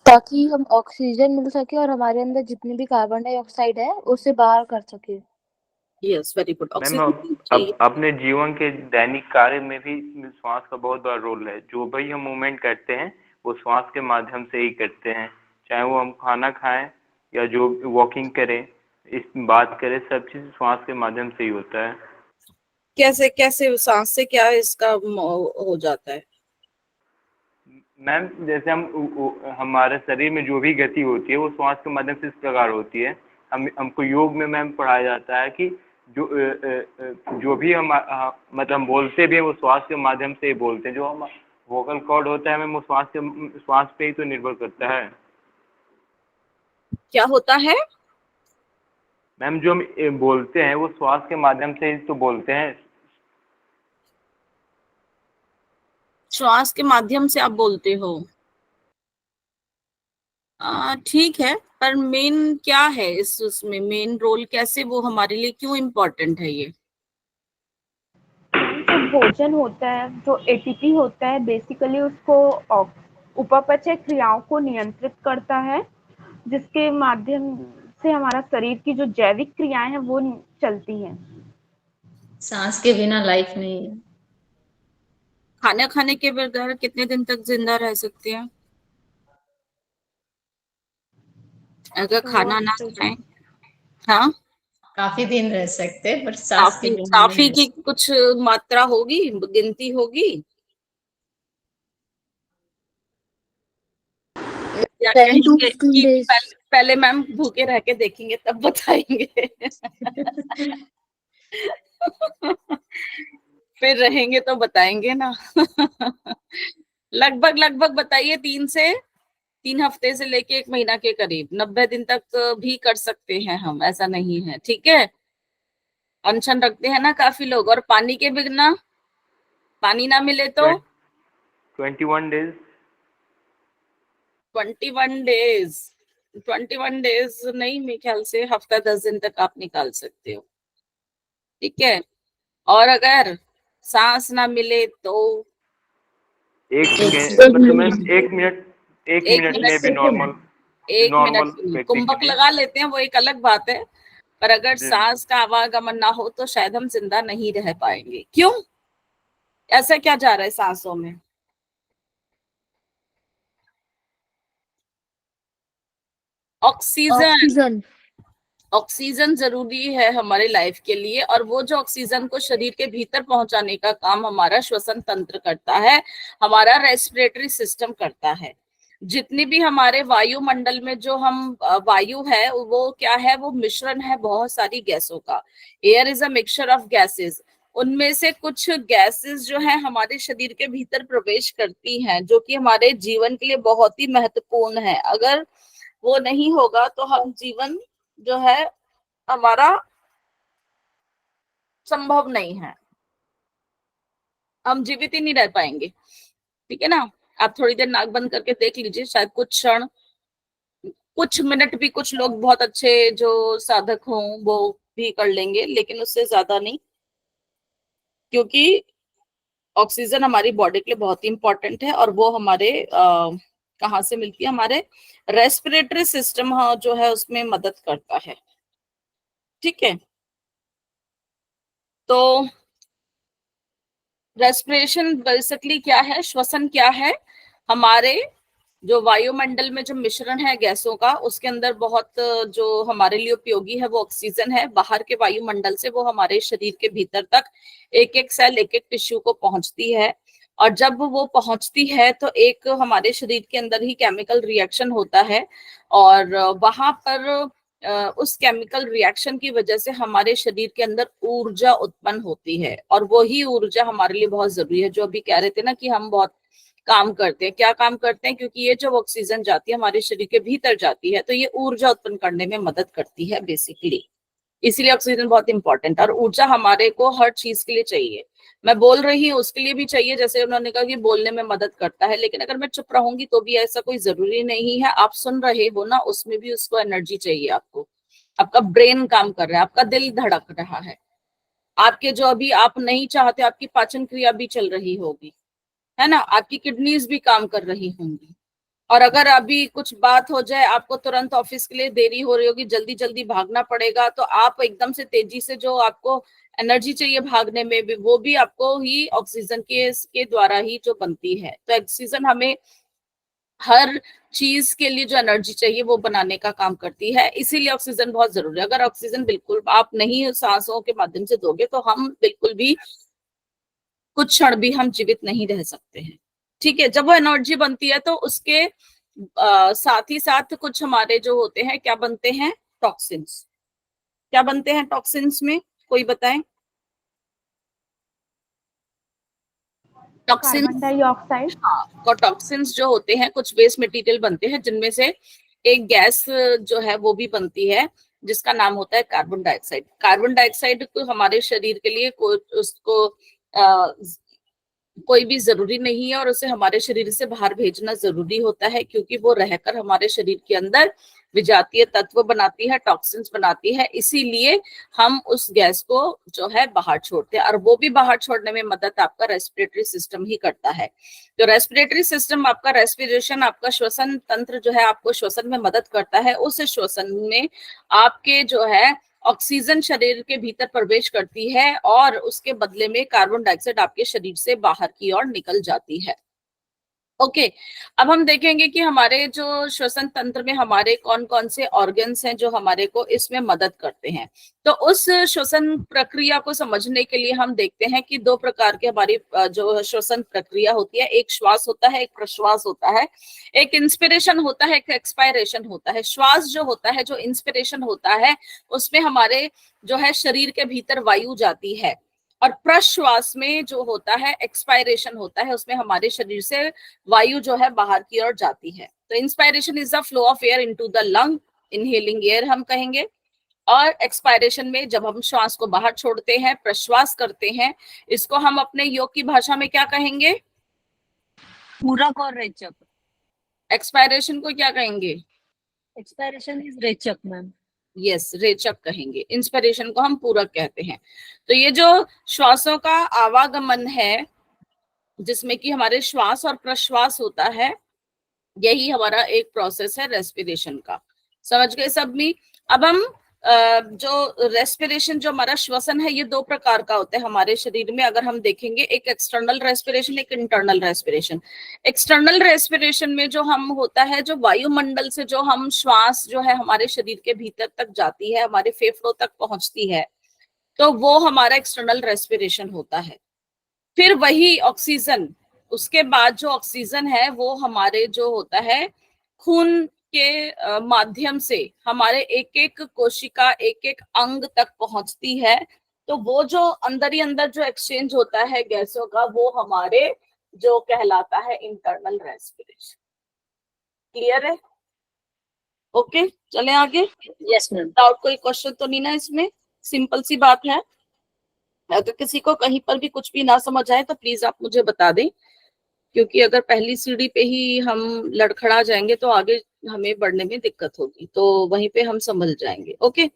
ताकि हम ऑक्सीजन मिल सके और हमारे अंदर जितनी भी कार्बन डाइऑक्साइड है उसे बाहर कर सके। Yes, very good. Ma'am oxygen अब चाहिए। अपने जीवन के दैनिक कार्य में भी श्वास का बहुत बड़ा रोल है। जो भी हम मूवमेंट करते हैं वो श्वास के माध्यम से ही करते हैं, चाहे वो हम खाना खाएं या जो वॉकिंग करें, इस बात करें, सब चीज श्वास के माध्यम से ही होता है। कैसे कैसे सांस से क्या इसका हो जाता है? मैम जैसे हमारे शरीर में जो भी गति होती है वो श्वास के माध्यम से इस प्रकार होती है। हमको योग में मैम पढ़ाया जाता है कि जो भी मतलब हम बोलते भी हैं वो श्वास के माध्यम से ही बोलते हैं। जो हम वोकल कॉर्ड होता है मैम वो श्वास पे ही तो निर्भर करता है। क्या होता है? मैम जो हम बोलते हैं वो श्वास के माध्यम से ही तो बोलते हैं। श्वास के माध्यम से आप बोलते हो? ठीक है, पर मेन क्या है उसमें मेन रोल, कैसे वो हमारे लिए क्यों इम्पोर्टेंट है ये? जो भोजन होता है, जो एटीपी होता है, बेसिकली उसको उपापचय क्रियाओं को नियंत्रित करता है, जिसके माध्यम से हमारा शरीर की जो जैविक क्रियाएं हैं वो चलती हैं। सांस के बिना लाइफ नहीं है। खाना खाने के बगैर कितने दिन तक जिंदा रह सकते हैं अगर वो खाना ना तो खाएं? हाँ, काफी दिन रह सकते हैं, पर सांस के काफी बिना नहीं काफी रह की सकते। कुछ मात्रा होगी, गिनती होगी? या 10 to कहेंगे 15 कि days पहले मैम भूखे रह के देखेंगे तब बताएंगे? फिर रहेंगे तो बताएंगे ना। लगभग लगभग बताइए, 3 हफ्ते से लेके 1 महीना के करीब, 90 दिन तक भी कर सकते हैं हम, ऐसा नहीं है। ठीक है, अनशन रखते हैं ना काफी लोग। और पानी के बिना, पानी ना मिले तो 21 डेज। 21 डेज। 21 डेज नहीं, मेरे ख्याल से हफ्ता 10 दिन तक आप निकाल सकते हो। ठीक है, और अगर सांस ना मिले तो एक सेकेंड एक मतलब मैम मिनट 1 मिनट, एक एक मिनट में भी मिनट नॉर्मल, 1 मिनट नॉर्मल के लिए व्यक्ति के कुंभक लिए। लगा लेते हैं, वो एक अलग बात है। पर अगर जी। सांस का आवागमन ना हो तो शायद हम जिंदा नहीं रह पाएंगे। क्यों? ऐसा क्या जा रहा है सांसों में? ऑक्सीजन। ऑक्सीजन। ऑक्सीजन जरूरी है हमारे लाइफ के लिए, और वो जो ऑक्सीजन को शरीर के भीतर पहुंचाने का काम हमारा श्वसन तंत्र करता है, हमारा रेस्पिरेटरी सिस्टम करता है। जितनी भी हमारे वायुमंडल में जो हम वायु है, वो क्या है? वो मिश्रण है बहुत सारी गैसों का। Air is a mixture of gases. उनमें से कुछ गैसेस जो है हमारे शरीर के भीतर प्रवेश करती हैं, जो कि हमारे जीवन के लिए बहुत ही महत्वपूर्ण है। अगर वो नहीं होगा तो हम जीवन जो है हमारा संभव नहीं है, हम जीवित ही नहीं रह पाएंगे। ठीक है ना? आप थोड़ी देर नाक बंद करके देख लीजिए, शायद कुछ क्षण, कुछ मिनट भी कुछ लोग बहुत अच्छे जो साधक हों वो भी कर लेंगे, लेकिन उससे ज्यादा नहीं, क्योंकि ऑक्सीजन हमारी बॉडी के लिए बहुत ही इंपॉर्टेंट है। और वो हमारे कहाँ से मिलती है? हमारे रेस्पिरेटरी सिस्टम जो है उसमें मदद करता है। ठीक है, तो रेस्पिरेशन बेसिकली क्या है, श्वसन क्या है? हमारे जो वायुमंडल में जो मिश्रण है गैसों का, उसके अंदर बहुत जो हमारे लिए उपयोगी है वो ऑक्सीजन है। बाहर के वायुमंडल से वो हमारे शरीर के भीतर तक एक एक सेल, एक एक टिश्यू को पहुंचती है। और जब वो पहुंचती है तो एक हमारे शरीर के अंदर ही केमिकल रिएक्शन होता है, और वहां पर उस केमिकल रिएक्शन की वजह से हमारे शरीर के अंदर ऊर्जा उत्पन्न होती है। और वही ऊर्जा हमारे लिए बहुत जरूरी है। जो अभी कह रहे थे ना कि हम बहुत काम करते हैं, क्या काम करते हैं? क्योंकि ये जब ऑक्सीजन जाती है हमारे शरीर के भीतर जाती है तो ये ऊर्जा उत्पन्न करने में मदद करती है बेसिकली। इसीलिए ऑक्सीजन बहुत इंपॉर्टेंट है। और ऊर्जा हमारे को हर चीज के लिए चाहिए। मैं बोल रही हूँ उसके लिए भी चाहिए, जैसे उन्होंने कहा कि बोलने में मदद करता है, लेकिन अगर मैं चुप रहूंगी तो भी ऐसा कोई जरूरी नहीं है। आप सुन रहे हो ना, उसमें भी उसको एनर्जी चाहिए आपको। आपका ब्रेन काम कर रहा है, आपका दिल धड़क रहा है, आपके जो अभी आप नहीं चाहते आपकी पाचन क्रिया भी चल रही होगी, है ना? आपकी किडनीज भी काम कर रही होंगी। और अगर अभी कुछ बात हो जाए, आपको तुरंत ऑफिस के लिए देरी हो रही होगी, जल्दी जल्दी भागना पड़ेगा, तो आप एकदम से तेजी से जो आपको एनर्जी चाहिए भागने में भी, वो भी आपको ही ऑक्सीजन के द्वारा ही जो बनती है। तो ऑक्सीजन हमें हर चीज के लिए जो एनर्जी चाहिए वो बनाने का काम करती है, इसीलिए ऑक्सीजन बहुत जरूरी है। अगर ऑक्सीजन बिल्कुल आप नहीं सांसों के माध्यम से दोगे तो हम बिल्कुल भी कुछ क्षण भी हम जीवित नहीं रह सकते हैं। ठीक है, जब वो एनर्जी बनती है तो उसके साथ ही साथ कुछ हमारे जो होते हैं, क्या बनते हैं, टॉक्सिन्स। क्या बनते हैं टॉक्सिन्स में, कोई बताएं? Toxins, carbon dioxide. हाँ, टॉक्सिन्स जो होते हैं कुछ वेस्ट मटेरियल बनते हैं, जिनमें से एक गैस जो है वो भी बनती है जिसका नाम होता है कार्बन डाइऑक्साइड। कार्बन डाइऑक्साइड को हमारे शरीर के लिए उसको कोई भी जरूरी नहीं है और उसे हमारे शरीर से बाहर भेजना जरूरी होता है, क्योंकि वो रहकर हमारे शरीर के अंदर विजातीय तत्व बनाती है, टॉक्सिन्स बनाती है। इसीलिए हम उस गैस को जो है बाहर छोड़ते हैं, और वो भी बाहर छोड़ने में मदद आपका रेस्पिरेटरी सिस्टम ही करता है। तो रेस्पिरेटरी सिस्टम, आपका रेस्पिरेशन, आपका श्वसन तंत्र जो है आपको श्वसन में मदद करता है। उस श्वसन में आपके जो है ऑक्सीजन शरीर के भीतर प्रवेश करती है और उसके बदले में कार्बन डाइऑक्साइड आपके शरीर से बाहर की ओर निकल जाती है। ओके, अब हम देखेंगे कि हमारे जो श्वसन तंत्र में हमारे कौन कौन से ऑर्गन्स हैं जो हमारे को इसमें मदद करते हैं। तो उस श्वसन प्रक्रिया को समझने के लिए हम देखते हैं कि दो प्रकार की हमारी जो श्वसन प्रक्रिया होती है, एक श्वास होता है, एक प्रश्वास होता है। एक इंस्पिरेशन होता है, एक एक्सपायरेशन होता है। श्वास जो होता है, जो इंस्पिरेशन होता है, उसमें हमारे जो है शरीर के भीतर वायु जाती है, और प्रश्वास में जो होता है एक्सपायरेशन होता है, उसमें हमारे शरीर से वायु जो है बाहर की ओर जाती है। तो inspiration is the flow of air into the lung, inhaling air हम कहेंगे। और एक्सपायरेशन में जब हम श्वास को बाहर छोड़ते हैं, प्रश्वास करते हैं, इसको हम अपने योग की भाषा में क्या कहेंगे? पूरक और रेचक। एक्सपायरेशन को क्या कहेंगे? एक्सपायरेशन इज रेचक मैम। यस, रेचक कहेंगे। इंस्पिरेशन को हम पूरक कहते हैं। तो ये जो श्वासों का आवागमन है, जिसमें कि हमारे श्वास और प्रश्वास होता है, यही हमारा एक प्रोसेस है रेस्पिरेशन का। समझ गए सब में? अब हम जो रेस्पिरेशन, जो हमारा श्वसन है, ये दो प्रकार का होता है हमारे शरीर में। अगर हम देखेंगे, एक एक्सटर्नल रेस्पिरेशन, एक इंटरनल रेस्पिरेशन। एक्सटर्नल रेस्पिरेशन में जो हम होता है, जो वायुमंडल से जो हम श्वास जो है हमारे शरीर के भीतर तक जाती है, हमारे फेफड़ों तक पहुंचती है, तो वो हमारा एक्सटर्नल रेस्पिरेशन होता है। फिर वही ऑक्सीजन, उसके बाद जो ऑक्सीजन है वो हमारे जो होता है खून के माध्यम से हमारे एक एक कोशिका, एक एक अंग तक पहुंचती है। तो वो जो अंदर ही अंदर जो एक्सचेंज होता है गैसों का, वो हमारे जो कहलाता है इंटरनल रेस्पिरेशन। क्लियर है? ओके, चले आगे। Yes ma'am. डाउट, कोई क्वेश्चन तो नहीं ना इसमें? सिंपल सी बात है। अगर किसी को कहीं पर भी कुछ भी ना समझ आए तो प्लीज आप मुझे बता दें, क्योंकि अगर पहली सीढ़ी पे ही हम लड़खड़ा जाएंगे तो आगे हमें बढ़ने में दिक्कत होगी, तो वहीं पे हम संभल जाएंगे। ओके,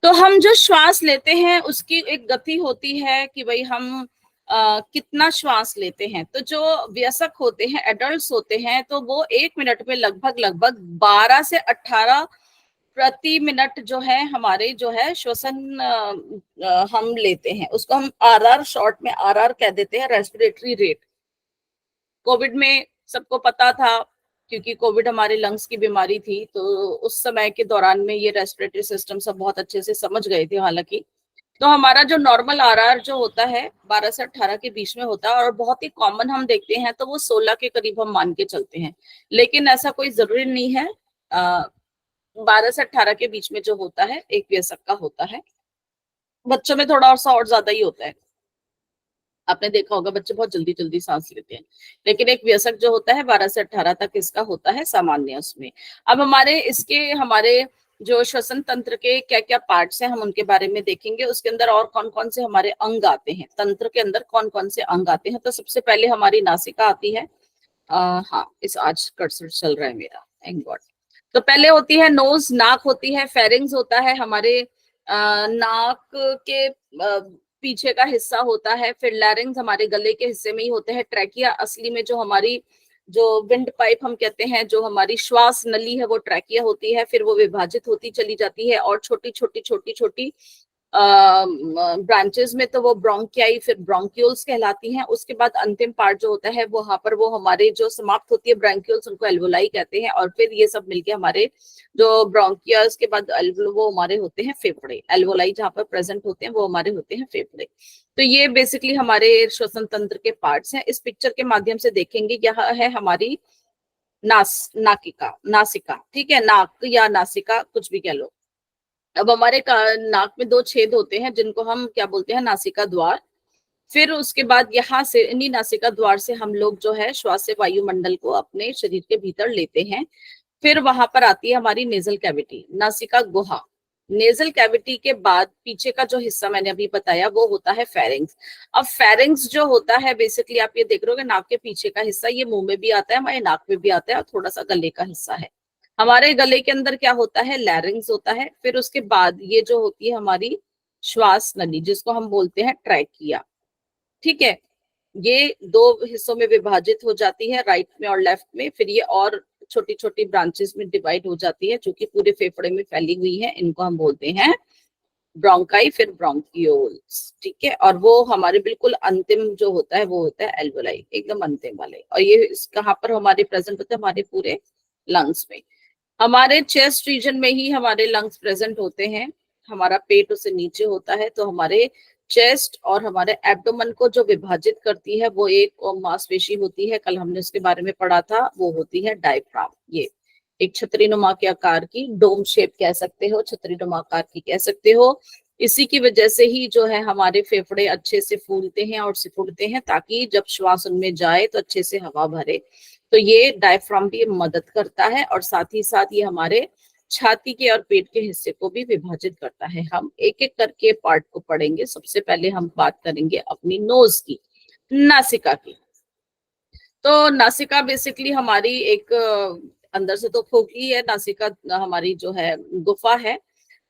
तो हम जो श्वास लेते हैं उसकी एक गति होती है कि भाई हम कितना श्वास लेते हैं। तो जो वयस्क होते हैं, एडल्ट्स होते हैं, तो वो 1 मिनट में लगभग 12 से 18 प्रति मिनट जो है हमारे जो है श्वसन हम लेते हैं। उसको हम आरआर, शॉर्ट में आरआर कह देते हैं, रेस्पिरेटरी रेट। कोविड में सबको पता था, क्योंकि कोविड हमारे लंग्स की बीमारी थी, तो उस समय के दौरान में ये रेस्पिरेटरी सिस्टम सब बहुत अच्छे से समझ गए थे हालांकि। तो हमारा जो नॉर्मल आरआर जो होता है 12 से 18 के बीच में होता है, और बहुत ही कॉमन हम देखते हैं तो वो 16 के करीब हम मान के चलते हैं। लेकिन ऐसा कोई जरूरी नहीं है, 12 से 18 के बीच में जो होता है एक वयस्क का होता है। बच्चों में थोड़ा सा और ज्यादा ही होता है। आपने देखा होगा बच्चे बहुत जल्दी जल्दी सांस लेते हैं, लेकिन एक वयस्क जो होता है 12 से 18 तक इसका होता है सामान्य उसमें। अब हमारे जो श्वसन तंत्र के क्या क्या पार्ट्स हैं हम उनके बारे में देखेंगे। उसके अंदर और कौन कौन से हमारे अंग आते हैं, तंत्र के अंदर कौन कौन से अंग आते हैं। तो सबसे पहले हमारी नासिका आती है। हाँ, इस आज कर्सर चल रहा है मेरा, थैंक गॉड। तो पहले होती है नोज, नाक होती है। फेरिंग्स होता है हमारे नाक के पीछे का हिस्सा होता है। फिर लैरिंग्स हमारे गले के हिस्से में ही होते हैं। ट्रैकिया असली में जो हमारी जो विंड पाइप हम कहते हैं, जो हमारी श्वास नली है वो ट्रैकिया होती है, फिर वो विभाजित होती चली जाती है और छोटी छोटी छोटी छोटी ब्रांचेस में तो वो ब्रोंकियाई फिर ब्रोंक्यूल्स कहलाती हैं। उसके बाद अंतिम पार्ट जो होता है वहां पर वो हमारे जो समाप्त होती है ब्रोंक्यूल्स, उनको एल्वोलाई कहते हैं। और फिर ये सब मिलके हमारे जो ब्रोंकियास के बाद वो हमारे होते हैं फेफड़े। एल्वोलाई जहाँ पर प्रेजेंट होते हैं वो हमारे होते हैं फेफड़े। तो ये बेसिकली हमारे श्वसन तंत्र के पार्ट्स हैं। इस पिक्चर के माध्यम से देखेंगे, यह है हमारी नासिका, ठीक है, नाक या नासिका कुछ भी कह लो। अब हमारे नाक में 2 छेद होते हैं जिनको हम क्या बोलते हैं, नासिका द्वार। फिर उसके बाद यहाँ से इन्हीं नासिका द्वार से हम लोग जो है श्वास से वायुमंडल को अपने शरीर के भीतर लेते हैं। फिर वहां पर आती है हमारी नेजल कैविटी, नासिका गुहा। नेजल कैविटी के बाद पीछे का जो हिस्सा मैंने अभी बताया वो होता है फेरिंग्स। अब फेरिंग्स जो होता है बेसिकली आप ये देख रहे हो नाक के पीछे का हिस्सा, ये मुंह में भी आता है, हमारे नाक में भी आता है और थोड़ा सा गले का हिस्सा है। हमारे गले के अंदर क्या होता है, लैरिंग्स होता है। फिर उसके बाद ये जो होती है हमारी श्वास नली जिसको हम बोलते हैं ट्रैकिया, ठीक है, ये 2 हिस्सों में विभाजित हो जाती है, राइट में और लेफ्ट में। फिर ये और छोटी छोटी ब्रांचेस में डिवाइड हो जाती है जो कि पूरे फेफड़े में फैली हुई है। इनको हम बोलते हैं ब्रोंकाई फिर ब्रोंकियोल्स, ठीक है। और वो हमारे बिल्कुल अंतिम जो होता है वो होता है एल्वोलाई, एकदम अंतिम वाले। और ये कहाँ पर हमारे प्रेजेंट होते हैं, हमारे पूरे लंग्स में। हमारे चेस्ट रीजन में ही हमारे लंग्स प्रेजेंट होते हैं। हमारा पेट उससे नीचे होता है, तो हमारे चेस्ट और हमारे एब्डोमेन को जो विभाजित करती है वो एक मांसपेशी होती है, कल हमने उसके बारे में पढ़ा था, वो होती है डायफ्राम। ये एक छतरीनुमा के आकार की, डोम शेप कह सकते हो, छतरीनुमा आकार की कह सकते हो। इसी की वजह से ही जो है हमारे फेफड़े अच्छे से फूलते हैं और सिकुड़ते हैं, ताकि जब श्वास उनमें जाए तो अच्छे से हवा भरे। तो ये डायफ्राम भी मदद करता है और साथ ही साथ ये हमारे छाती के और पेट के हिस्से को भी विभाजित करता है। हम एक एक करके पार्ट को पढ़ेंगे। सबसे पहले हम बात करेंगे अपनी नोज की, नासिका की। तो नासिका बेसिकली हमारी एक अंदर से तो खोखली है, नासिका हमारी जो है गुफा है,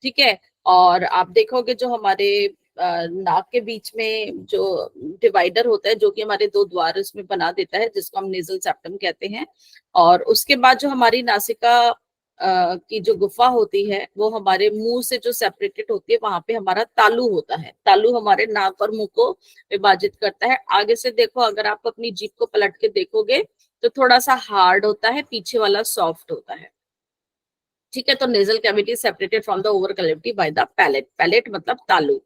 ठीक है। और आप देखोगे जो हमारे नाक के बीच में जो डिवाइडर होता है जो कि हमारे 2 द्वार उसमें बना देता है, जिसको हम नेजल सेप्टम कहते हैं। और उसके बाद जो हमारी नासिका की जो गुफा होती है वो हमारे मुंह से जो सेपरेटेड होती है, वहां पे हमारा तालू होता है। तालू हमारे नाक और मुंह को विभाजित करता है। आगे से देखो, अगर आप अपनी जीभ को पलट के देखोगे तो थोड़ा सा हार्ड होता है, पीछे वाला सॉफ्ट होता है, ठीक है। तो nasal cavity separated from the oral cavity by the palate, palate मतलब तालू।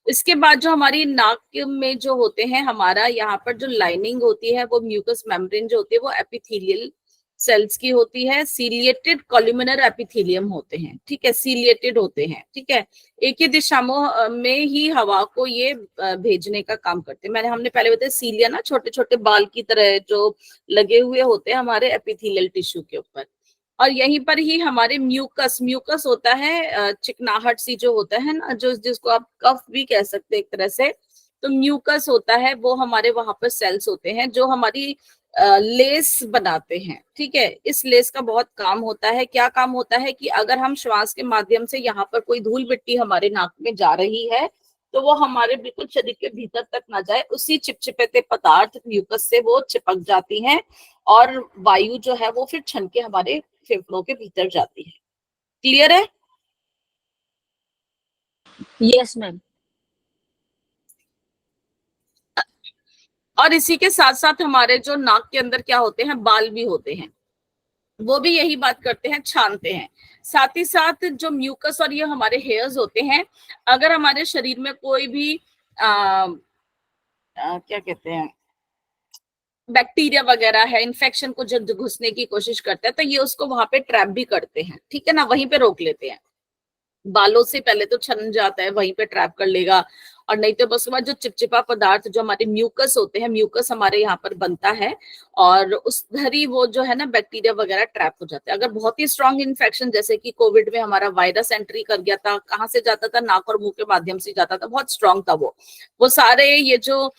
इसके बाद जो हमारी नाक में जो होते हैं, हमारा यहाँ पर जो लाइनिंग होती है वो म्यूकस मेम्ब्रेन जो होती है वो एपिथेलियल सेल्स की होती है। सीलिएटेड कॉलुमिनर एपिथेलियम होते हैं, ठीक है, सीलिएटेड होते हैं, ठीक है। एक ही दिशा में ही हवा को ये भेजने का काम करते हैं। हमने पहले बताया सीलिया ना, छोटे छोटे बाल की तरह जो लगे हुए होते हैं हमारे एपिथेलियल टिश्यू के ऊपर। और यहीं पर ही हमारे म्यूकस होता है, चिकनाहट सी जो होता है ना, जो जिसको आप कफ भी कह सकते हैं एक तरह से। तो म्यूकस होता है, वो हमारे वहां पर सेल्स होते हैं जो हमारी लेस बनाते हैं, ठीक है। इस लेस का बहुत काम होता है। क्या काम होता है कि अगर हम श्वास के माध्यम से यहाँ पर कोई धूल मिट्टी हमारे नाक में जा रही है तो वो हमारे बिल्कुल शरीर के भीतर तक ना जाए, उसी चिपचिपे पदार्थ म्यूकस से वो चिपक जाती हैं और वायु जो है वो फिर छन के हमारे फेफड़ों के भीतर जाती है। क्लियर है? Yes ma'am. और इसी के साथ साथ हमारे जो नाक के अंदर क्या होते हैं, बाल भी होते हैं, वो भी यही बात करते हैं, छानते हैं। साथ ही साथ जो म्यूकस और ये हमारे हेयर्स होते हैं, अगर हमारे शरीर में कोई भी क्या कहते हैं बैक्टीरिया वगैरह है, इन्फेक्शन को जब घुसने की कोशिश करते हैं तो ये उसको वहां पे ट्रैप भी करते हैं, ठीक है ना, वहीं पे रोक लेते हैं। बालों से पहले तो छन जाता है, वहीं पे ट्रैप कर लेगा। और नहीं तो बस जो चिपचिपा पदार्थ जो हमारे म्यूकस होते हैं, म्यूकस हमारे यहाँ पर बनता है और उस धरी वो जो है ना बैक्टीरिया वगैरह ट्रैप हो जाते हैं। अगर बहुत ही स्ट्रांग इन्फेक्शन जैसे कि कोविड में हमारा वायरस एंट्री कर गया था, कहाँ से जाता था, नाक और मुंह के माध्यम से जाता था, बहुत स्ट्रांग था वो सारे ये जो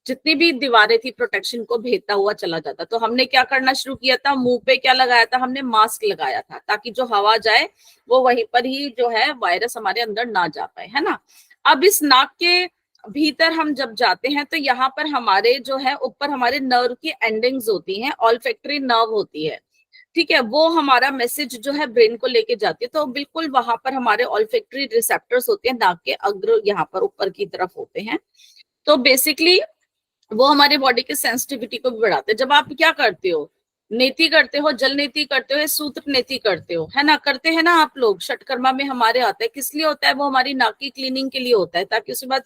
जितनी भी दीवारें थी प्रोटेक्शन को भेदता हुआ चला जाता। तो हमने क्या करना शुरू किया था, मुंह पे क्या लगाया था, हमने मास्क लगाया था ताकि जो हवा जाए वो वहीं पर ही जो है वायरस हमारे अंदर ना जा पाए, है ना। अब इस नाक के भीतर हम जब जाते हैं तो यहाँ पर हमारे जो है ऊपर हमारे नर्व की एंडिंग्स होती हैं, ऑल्फैक्टरी नर्व होती है, ठीक है, वो हमारा मैसेज जो है ब्रेन को लेके जाती है। तो बिल्कुल वहां पर हमारे ऑल्फैक्टरी रिसेप्टर्स होते हैं, नाक के अग्र यहाँ पर ऊपर की तरफ होते हैं। तो बेसिकली वो हमारे बॉडी के सेंसिटिविटी को भी बढ़ाते हैं। जब आप क्या करते हो, नेति करते हो, जल नेति करते हो, सूत्र नेति करते हो, है ना, करते हैं ना आप लोग, षटकर्मा में हमारे आता है, किस लिए होता है, वो हमारी नाक की क्लीनिंग के लिए होता है, ताकि उसके बाद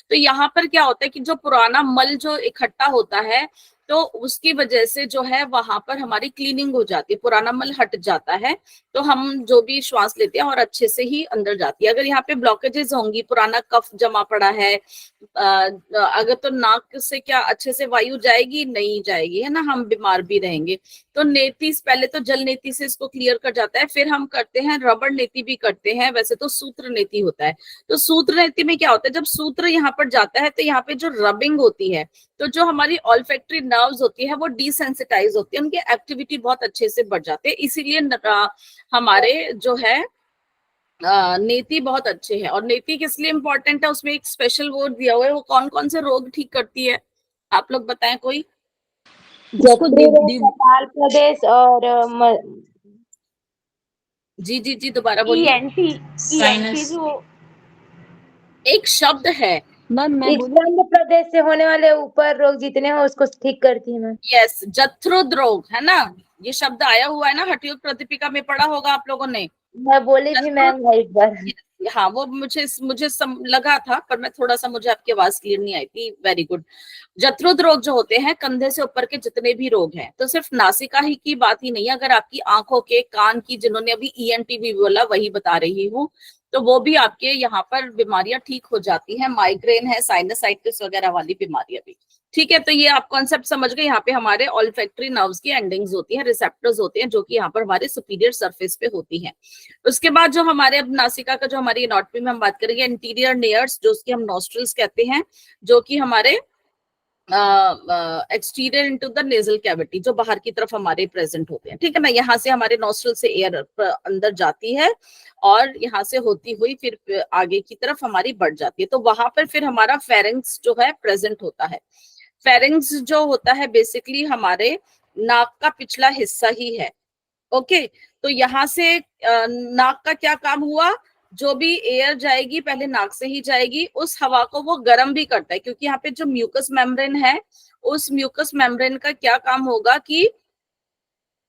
तो यहाँ पर क्या होता है कि जो पुराना मल जो इकट्ठा होता है, तो उसकी वजह से जो है वहां पर हमारी क्लीनिंग हो जाती है, पुराना मल हट जाता है, तो हम जो भी श्वास लेते हैं और अच्छे से ही अंदर जाती है। अगर यहाँ पे ब्लॉकेजेस होंगी, पुराना कफ जमा पड़ा है, अगर तो नाक से क्या अच्छे से वायु जाएगी, नहीं जाएगी, है ना, हम बीमार भी रहेंगे। तो नेति पहले तो जल नेति से इसको क्लियर कर जाता है, फिर हम करते हैं रबड़ नेति भी करते हैं, वैसे तो सूत्र नेति होता है। तो सूत्र नेति में क्या होता है, जब सूत्र यहाँ पर जाता है तो यहाँ पे जो रबिंग होती है, तो जो हमारी ऑल्फैक्टरी नर्व्स होती है वो डिसेंसिटाइज होती है, उनकी एक्टिविटी बहुत अच्छे से बढ़ जाते हैं, इसीलिए हमारे जो है नेति बहुत अच्छे हैं। और नेति किस लिए इंपॉर्टेंट है, उसमें एक स्पेशल वर्ड दिया हुआ है, वो कौन कौन से रोग ठीक करती है, आप लोग बताएं कोई। कपाल प्रदेश और जी जी जी, दोबारा बोलिए। साइनस। जो एक शब्द है मैम, स्तंभ प्रदेश से होने वाले ऊपर रोग जितने हो उसको ठीक करती है मैम। यस, जत्रुद रोग, है ना, ये शब्द आया हुआ है ना, हठयोग प्रतिपिका में पढ़ा होगा आप लोगों ने। मैं बोली थी मैम एक बार। हाँ, वो मुझे लगा था, पर मैं थोड़ा सा, मुझे आपकी आवाज क्लियर नहीं आई थी। Very good. जत्रुद रोग जो होते हैं, कंधे से ऊपर के जितने भी रोग हैं, तो सिर्फ नासिका ही की बात ही नहीं है, अगर आपकी आंखों के, कान की, जिन्होंने अभी ईएनटी भी बोला वही बता रही हूँ, तो वो भी आपके यहाँ पर बीमारियां ठीक हो जाती हैं, माइग्रेन है, साइनसाइटिस वगैरह वाली बीमारियां भी, ठीक है। तो ये आप कॉन्सेप्ट समझ गए, यहाँ पे हमारे ऑल्फैक्टरी नर्व्स की एंडिंग्स होती हैं, रिसेप्टर्स होते हैं, जो कि यहाँ पर हमारे सुपीरियर सरफेस पे होती हैं। उसके बाद जो हमारे अब नासिका का, जो हमारी एनाटॉमी में हम बात करेंगे, इंटीरियर नेयर्स, जो उसकी हम नॉस्ट्रल्स कहते हैं, जो कि हमारे exterior into the nasal cavity, जो बाहर की तरफ हमारे प्रेजेंट होते हैं, ठीक है ना, यहाँ से हमारे नॉस्ट्रल से एयर अंदर जाती है और यहाँ से होती हुई फिर आगे की तरफ हमारी बढ़ जाती है, तो वहां पर फिर हमारा फेरिंग्स जो है प्रेजेंट होता है। फेरिंग्स जो होता है बेसिकली हमारे नाक का पिछला हिस्सा ही है, ओके। तो यहाँ से नाक का क्या काम हुआ, जो भी एयर जाएगी पहले नाक से ही जाएगी, उस हवा को वो गर्म भी करता है, क्योंकि यहाँ पे जो म्यूकस मेम्ब्रेन है, उस म्यूकस मेम्ब्रेन का क्या काम होगा कि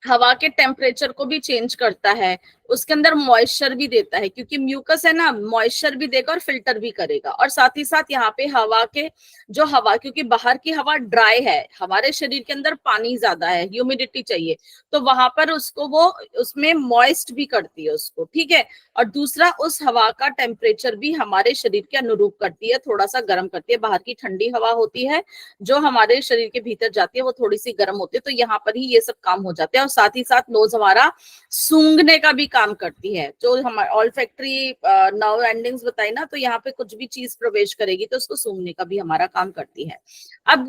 हवा के टेम्परेचर को भी चेंज करता है, उसके अंदर मॉइस्चर भी देता है, क्योंकि म्यूकस है ना, मॉइस्चर भी देगा और फिल्टर भी करेगा। और साथ ही साथ यहाँ पे हवा के जो हवा, क्योंकि बाहर की हवा ड्राई है, हमारे शरीर के अंदर पानी ज्यादा है, ह्यूमिडिटी चाहिए, तो वहां पर उसको वो उसमें मॉइस्ट भी करती है उसको, ठीक है। और दूसरा, उस हवा का टेम्परेचर भी हमारे शरीर के अनुरूप करती है, थोड़ा सा गर्म करती है। बाहर की ठंडी हवा होती है जो हमारे शरीर के भीतर जाती है, वो थोड़ी सी गर्म होती है, तो यहाँ पर ही ये सब काम हो जाते हैं। और साथ ही साथ नोज हमारा सूंघने का भी काम करती है, जो हमारे ऑल्फैक्टरी नर्व एंडिंग्स बताई ना, तो यहाँ पे कुछ भी चीज प्रवेश करेगी तो उसको सूंघने का भी हमारा काम करती है। अब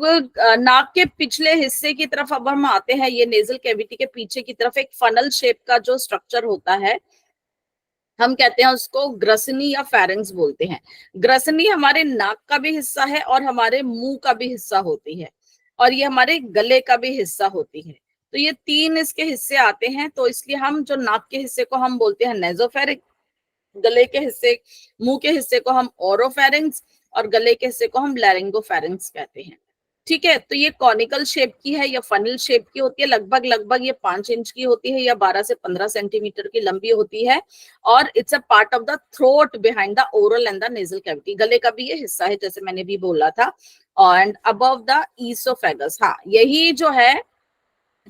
नाक के पिछले हिस्से की तरफ अब हम आते हैं, ये नेजल कैविटी के पीछे की तरफ एक फनल शेप का जो स्ट्रक्चर होता है, हम कहते हैं उसको ग्रसनी या फेरिंग्स बोलते हैं। ग्रसनी हमारे नाक का भी हिस्सा है और हमारे मुंह का भी हिस्सा होती है, और ये हमारे गले का भी हिस्सा होती है। तो ये तीन इसके हिस्से आते हैं, तो इसलिए हम जो नाक के हिस्से को हम बोलते हैं नेजोफेरिक, गले के हिस्से, मुंह के हिस्से को हम ओरोफेरिंग्स, और गले के हिस्से को हम लैरिंगोफेरिंग्स कहते हैं, ठीक है। तो ये कॉनिकल शेप की है या फनल शेप की होती है, लगभग लगभग ये 5 इंच की होती है या 12 से 15 सेंटीमीटर की लंबी होती है, और it's a part of the throat behind the oral and the nasal cavity. गले का भी ये हिस्सा है, जैसे मैंने भी बोला था, एंड अबव द ईसोफेगस। हाँ, यही जो है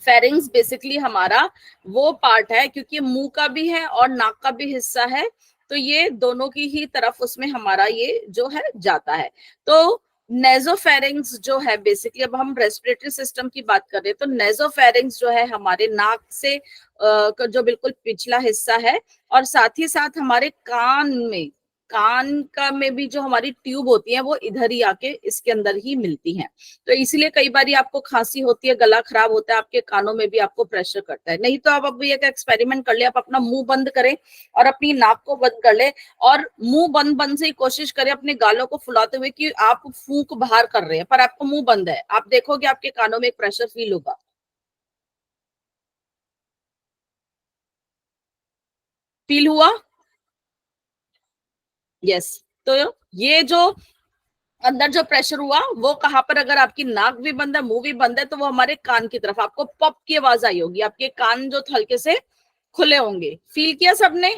फेरिंग्स बेसिकली हमारा वो पार्ट है, क्योंकि मुंह का भी है और नाक का भी हिस्सा है, तो ये दोनों की ही तरफ उसमें हमारा ये जो है जाता है। तो नेजोफेरिंग्स जो है बेसिकली, अब हम रेस्पिरेटरी सिस्टम की बात कर रहे हैं, तो नेजोफेरिंग्स जो है हमारे नाक से जो बिल्कुल पिछला हिस्सा है, और साथ ही साथ हमारे कान में कान का में भी जो हमारी ट्यूब होती है वो इधर ही आके इसके अंदर ही मिलती हैं। तो इसीलिए कई बार आपको खांसी होती है, गला खराब होता है, आपके कानों में भी आपको प्रेशर करता है। नहीं तो आप अभी एक एक्सपेरिमेंट कर ले, आप अपना मुंह बंद करें और अपनी नाक को बंद कर ले और मुंह बंद बंद से ही कोशिश करें अपने गालों को फुलाते हुए कि आप फूंक बाहर कर रहे हैं पर आपको मुंह बंद है, आप देखोगे आपके कानों में एक प्रेशर फील होगा। फील हुआ? यस। तो ये जो अंदर जो प्रेशर हुआ वो कहां पर, अगर आपकी नाक भी बंद है, मुंह भी बंद है, तो वो हमारे कान की तरफ आपको पॉप की आवाज आई होगी, आपके कान जो हल्के से खुले होंगे। फील किया सबने?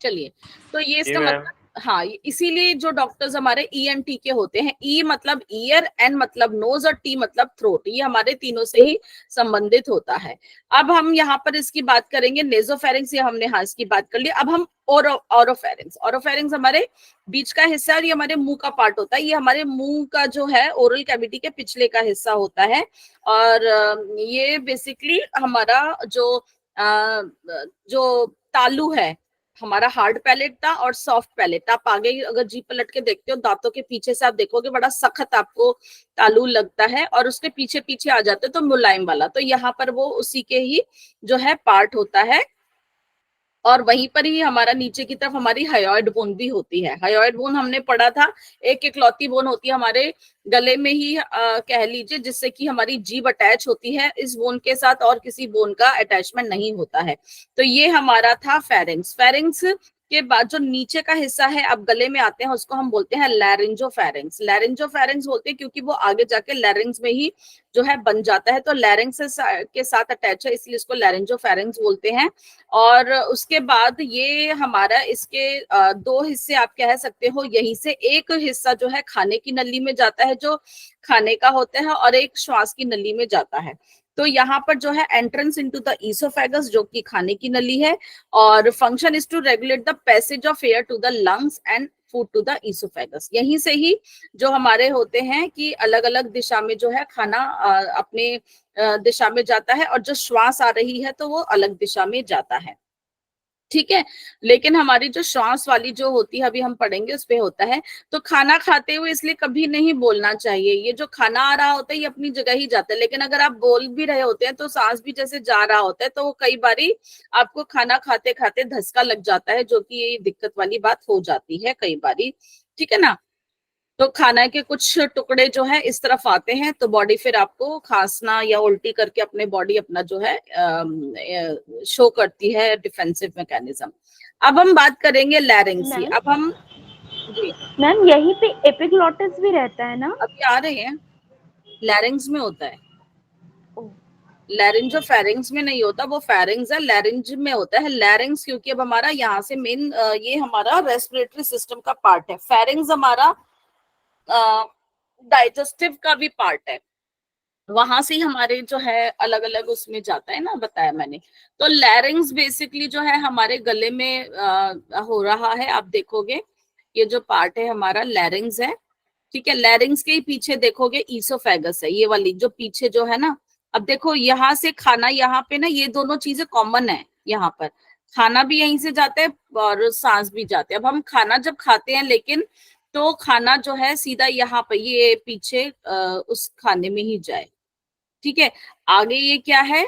चलिए, तो ये जी इसका मैम। मतलब, हाँ, इसीलिए जो डॉक्टर्स हमारे ईएनटी के होते हैं, ई मतलब ईयर, एन मतलब नोज और टी मतलब थ्रोट, ये हमारे तीनों से ही संबंधित होता है। अब हम यहाँ पर इसकी बात करेंगे नेजोफेरिंग्स, ये हमने हाँ इसकी बात कर ली। अब हम ओरोफेरिंग्स, ओरोफेरिंग्स हमारे बीच का हिस्सा है और ये हमारे मुंह का पार्ट होता है, ये हमारे मुंह का जो है ओरल कैविटी के पिछले का हिस्सा होता है। और ये बेसिकली हमारा जो तालू है, हमारा हार्ड पैलेट था और सॉफ्ट पैलेट। आप आगे अगर जीभ पलट के देखते हो, दांतों के पीछे से आप देखोगे बड़ा सख्त आपको तालू लगता है और उसके पीछे पीछे आ जाते तो मुलायम वाला, तो यहाँ पर वो उसी के ही जो है पार्ट होता है। और वहीं पर ही हमारा नीचे की तरफ हमारी हायोइड बोन भी होती है। हायोइड बोन हमने पढ़ा था, एक इकलौती बोन होती है हमारे गले में ही कह लीजिए, जिससे कि हमारी जीभ अटैच होती है इस बोन के साथ और किसी बोन का अटैचमेंट नहीं होता है। तो ये हमारा था फेरिंग्स। फेरिंग्स के बाद जो नीचे का हिस्सा है अब गले में आते हैं, उसको हम बोलते हैं लैरिंजोफेरिंग्स। लैरिंजोफेरिंग्स बोलते हैं क्योंकि वो आगे जाके लैरिंग्स में ही जो है बन जाता है, तो लैरिंग्स के साथ अटैच है, इसलिए इसको लैरिंजोफेरिंग्स बोलते हैं। और उसके बाद ये हमारा इसके दो हिस्से आप कह सकते हो, यहीं से एक हिस्सा जो है खाने की नली में जाता है जो खाने का होता है, और एक श्वास की नली में जाता है। तो यहाँ पर जो है एंट्रेंस इनटू द ईसोफेगस जो कि खाने की नली है, और function is to regulate the passage of air to the lungs and food to the oesophagus. यहीं से ही जो हमारे होते हैं कि अलग अलग दिशा में जो है खाना अपने दिशा में जाता है, और जो श्वास आ रही है तो वो अलग दिशा में जाता है। ठीक है, लेकिन हमारी जो श्वास वाली जो होती है अभी हम पढ़ेंगे उस पे होता है। तो खाना खाते हुए इसलिए कभी नहीं बोलना चाहिए, ये जो खाना आ रहा होता है ये अपनी जगह ही जाता है, लेकिन अगर आप बोल भी रहे होते हैं तो सांस भी जैसे जा रहा होता है, तो वो कई बारी आपको खाना खाते खाते धसका लग जाता है, जो कि ये दिक्कत वाली बात हो जाती है कई बारी। ठीक है ना, तो खाना के कुछ टुकड़े जो है इस तरफ आते हैं तो बॉडी फिर आपको खांसना या उल्टी करके अपने बॉडी अपना जो है शो करती है डिफेंसिव मैकेनिज्म। अब हम बात करेंगे लैरिंग्स की। अब हम जी मैम यहीं पे एपिग्लॉटिस भी रहता है ना? अभी आ रहे हैं, लैरिंग्स में होता है, लैरिंजो फेरिंग्स में नहीं होता, वो फेरिंग्स है, लैरिंज में होता है। लैरिंग्स क्योंकि अब हमारा यहाँ से मेन ये हमारा रेस्पिरेटरी सिस्टम का पार्ट है, फेरिंग्स हमारा डाइजेस्टिव का भी पार्ट है, वहां से ही हमारे जो है अलग अलग उसमें जाता है ना, बताया मैंने। तो लैरिंग्स बेसिकली जो है हमारे गले में हो रहा है, आप देखोगे ये जो पार्ट है हमारा लैरिंग्स है। ठीक है, लैरिंग्स के ही पीछे देखोगे ईसोफेगस है, ये वाली जो पीछे जो है ना। अब देखो यहाँ से खाना, यहाँ पे ना ये दोनों चीजें कॉमन है, यहाँ पर खाना भी यहीं से जाता है और सांस भी जाते हैं। अब हम खाना जब खाते हैं लेकिन तो खाना जो है सीधा यहाँ पे ये पीछे उस खाने में ही जाए। ठीक है, आगे ये क्या है,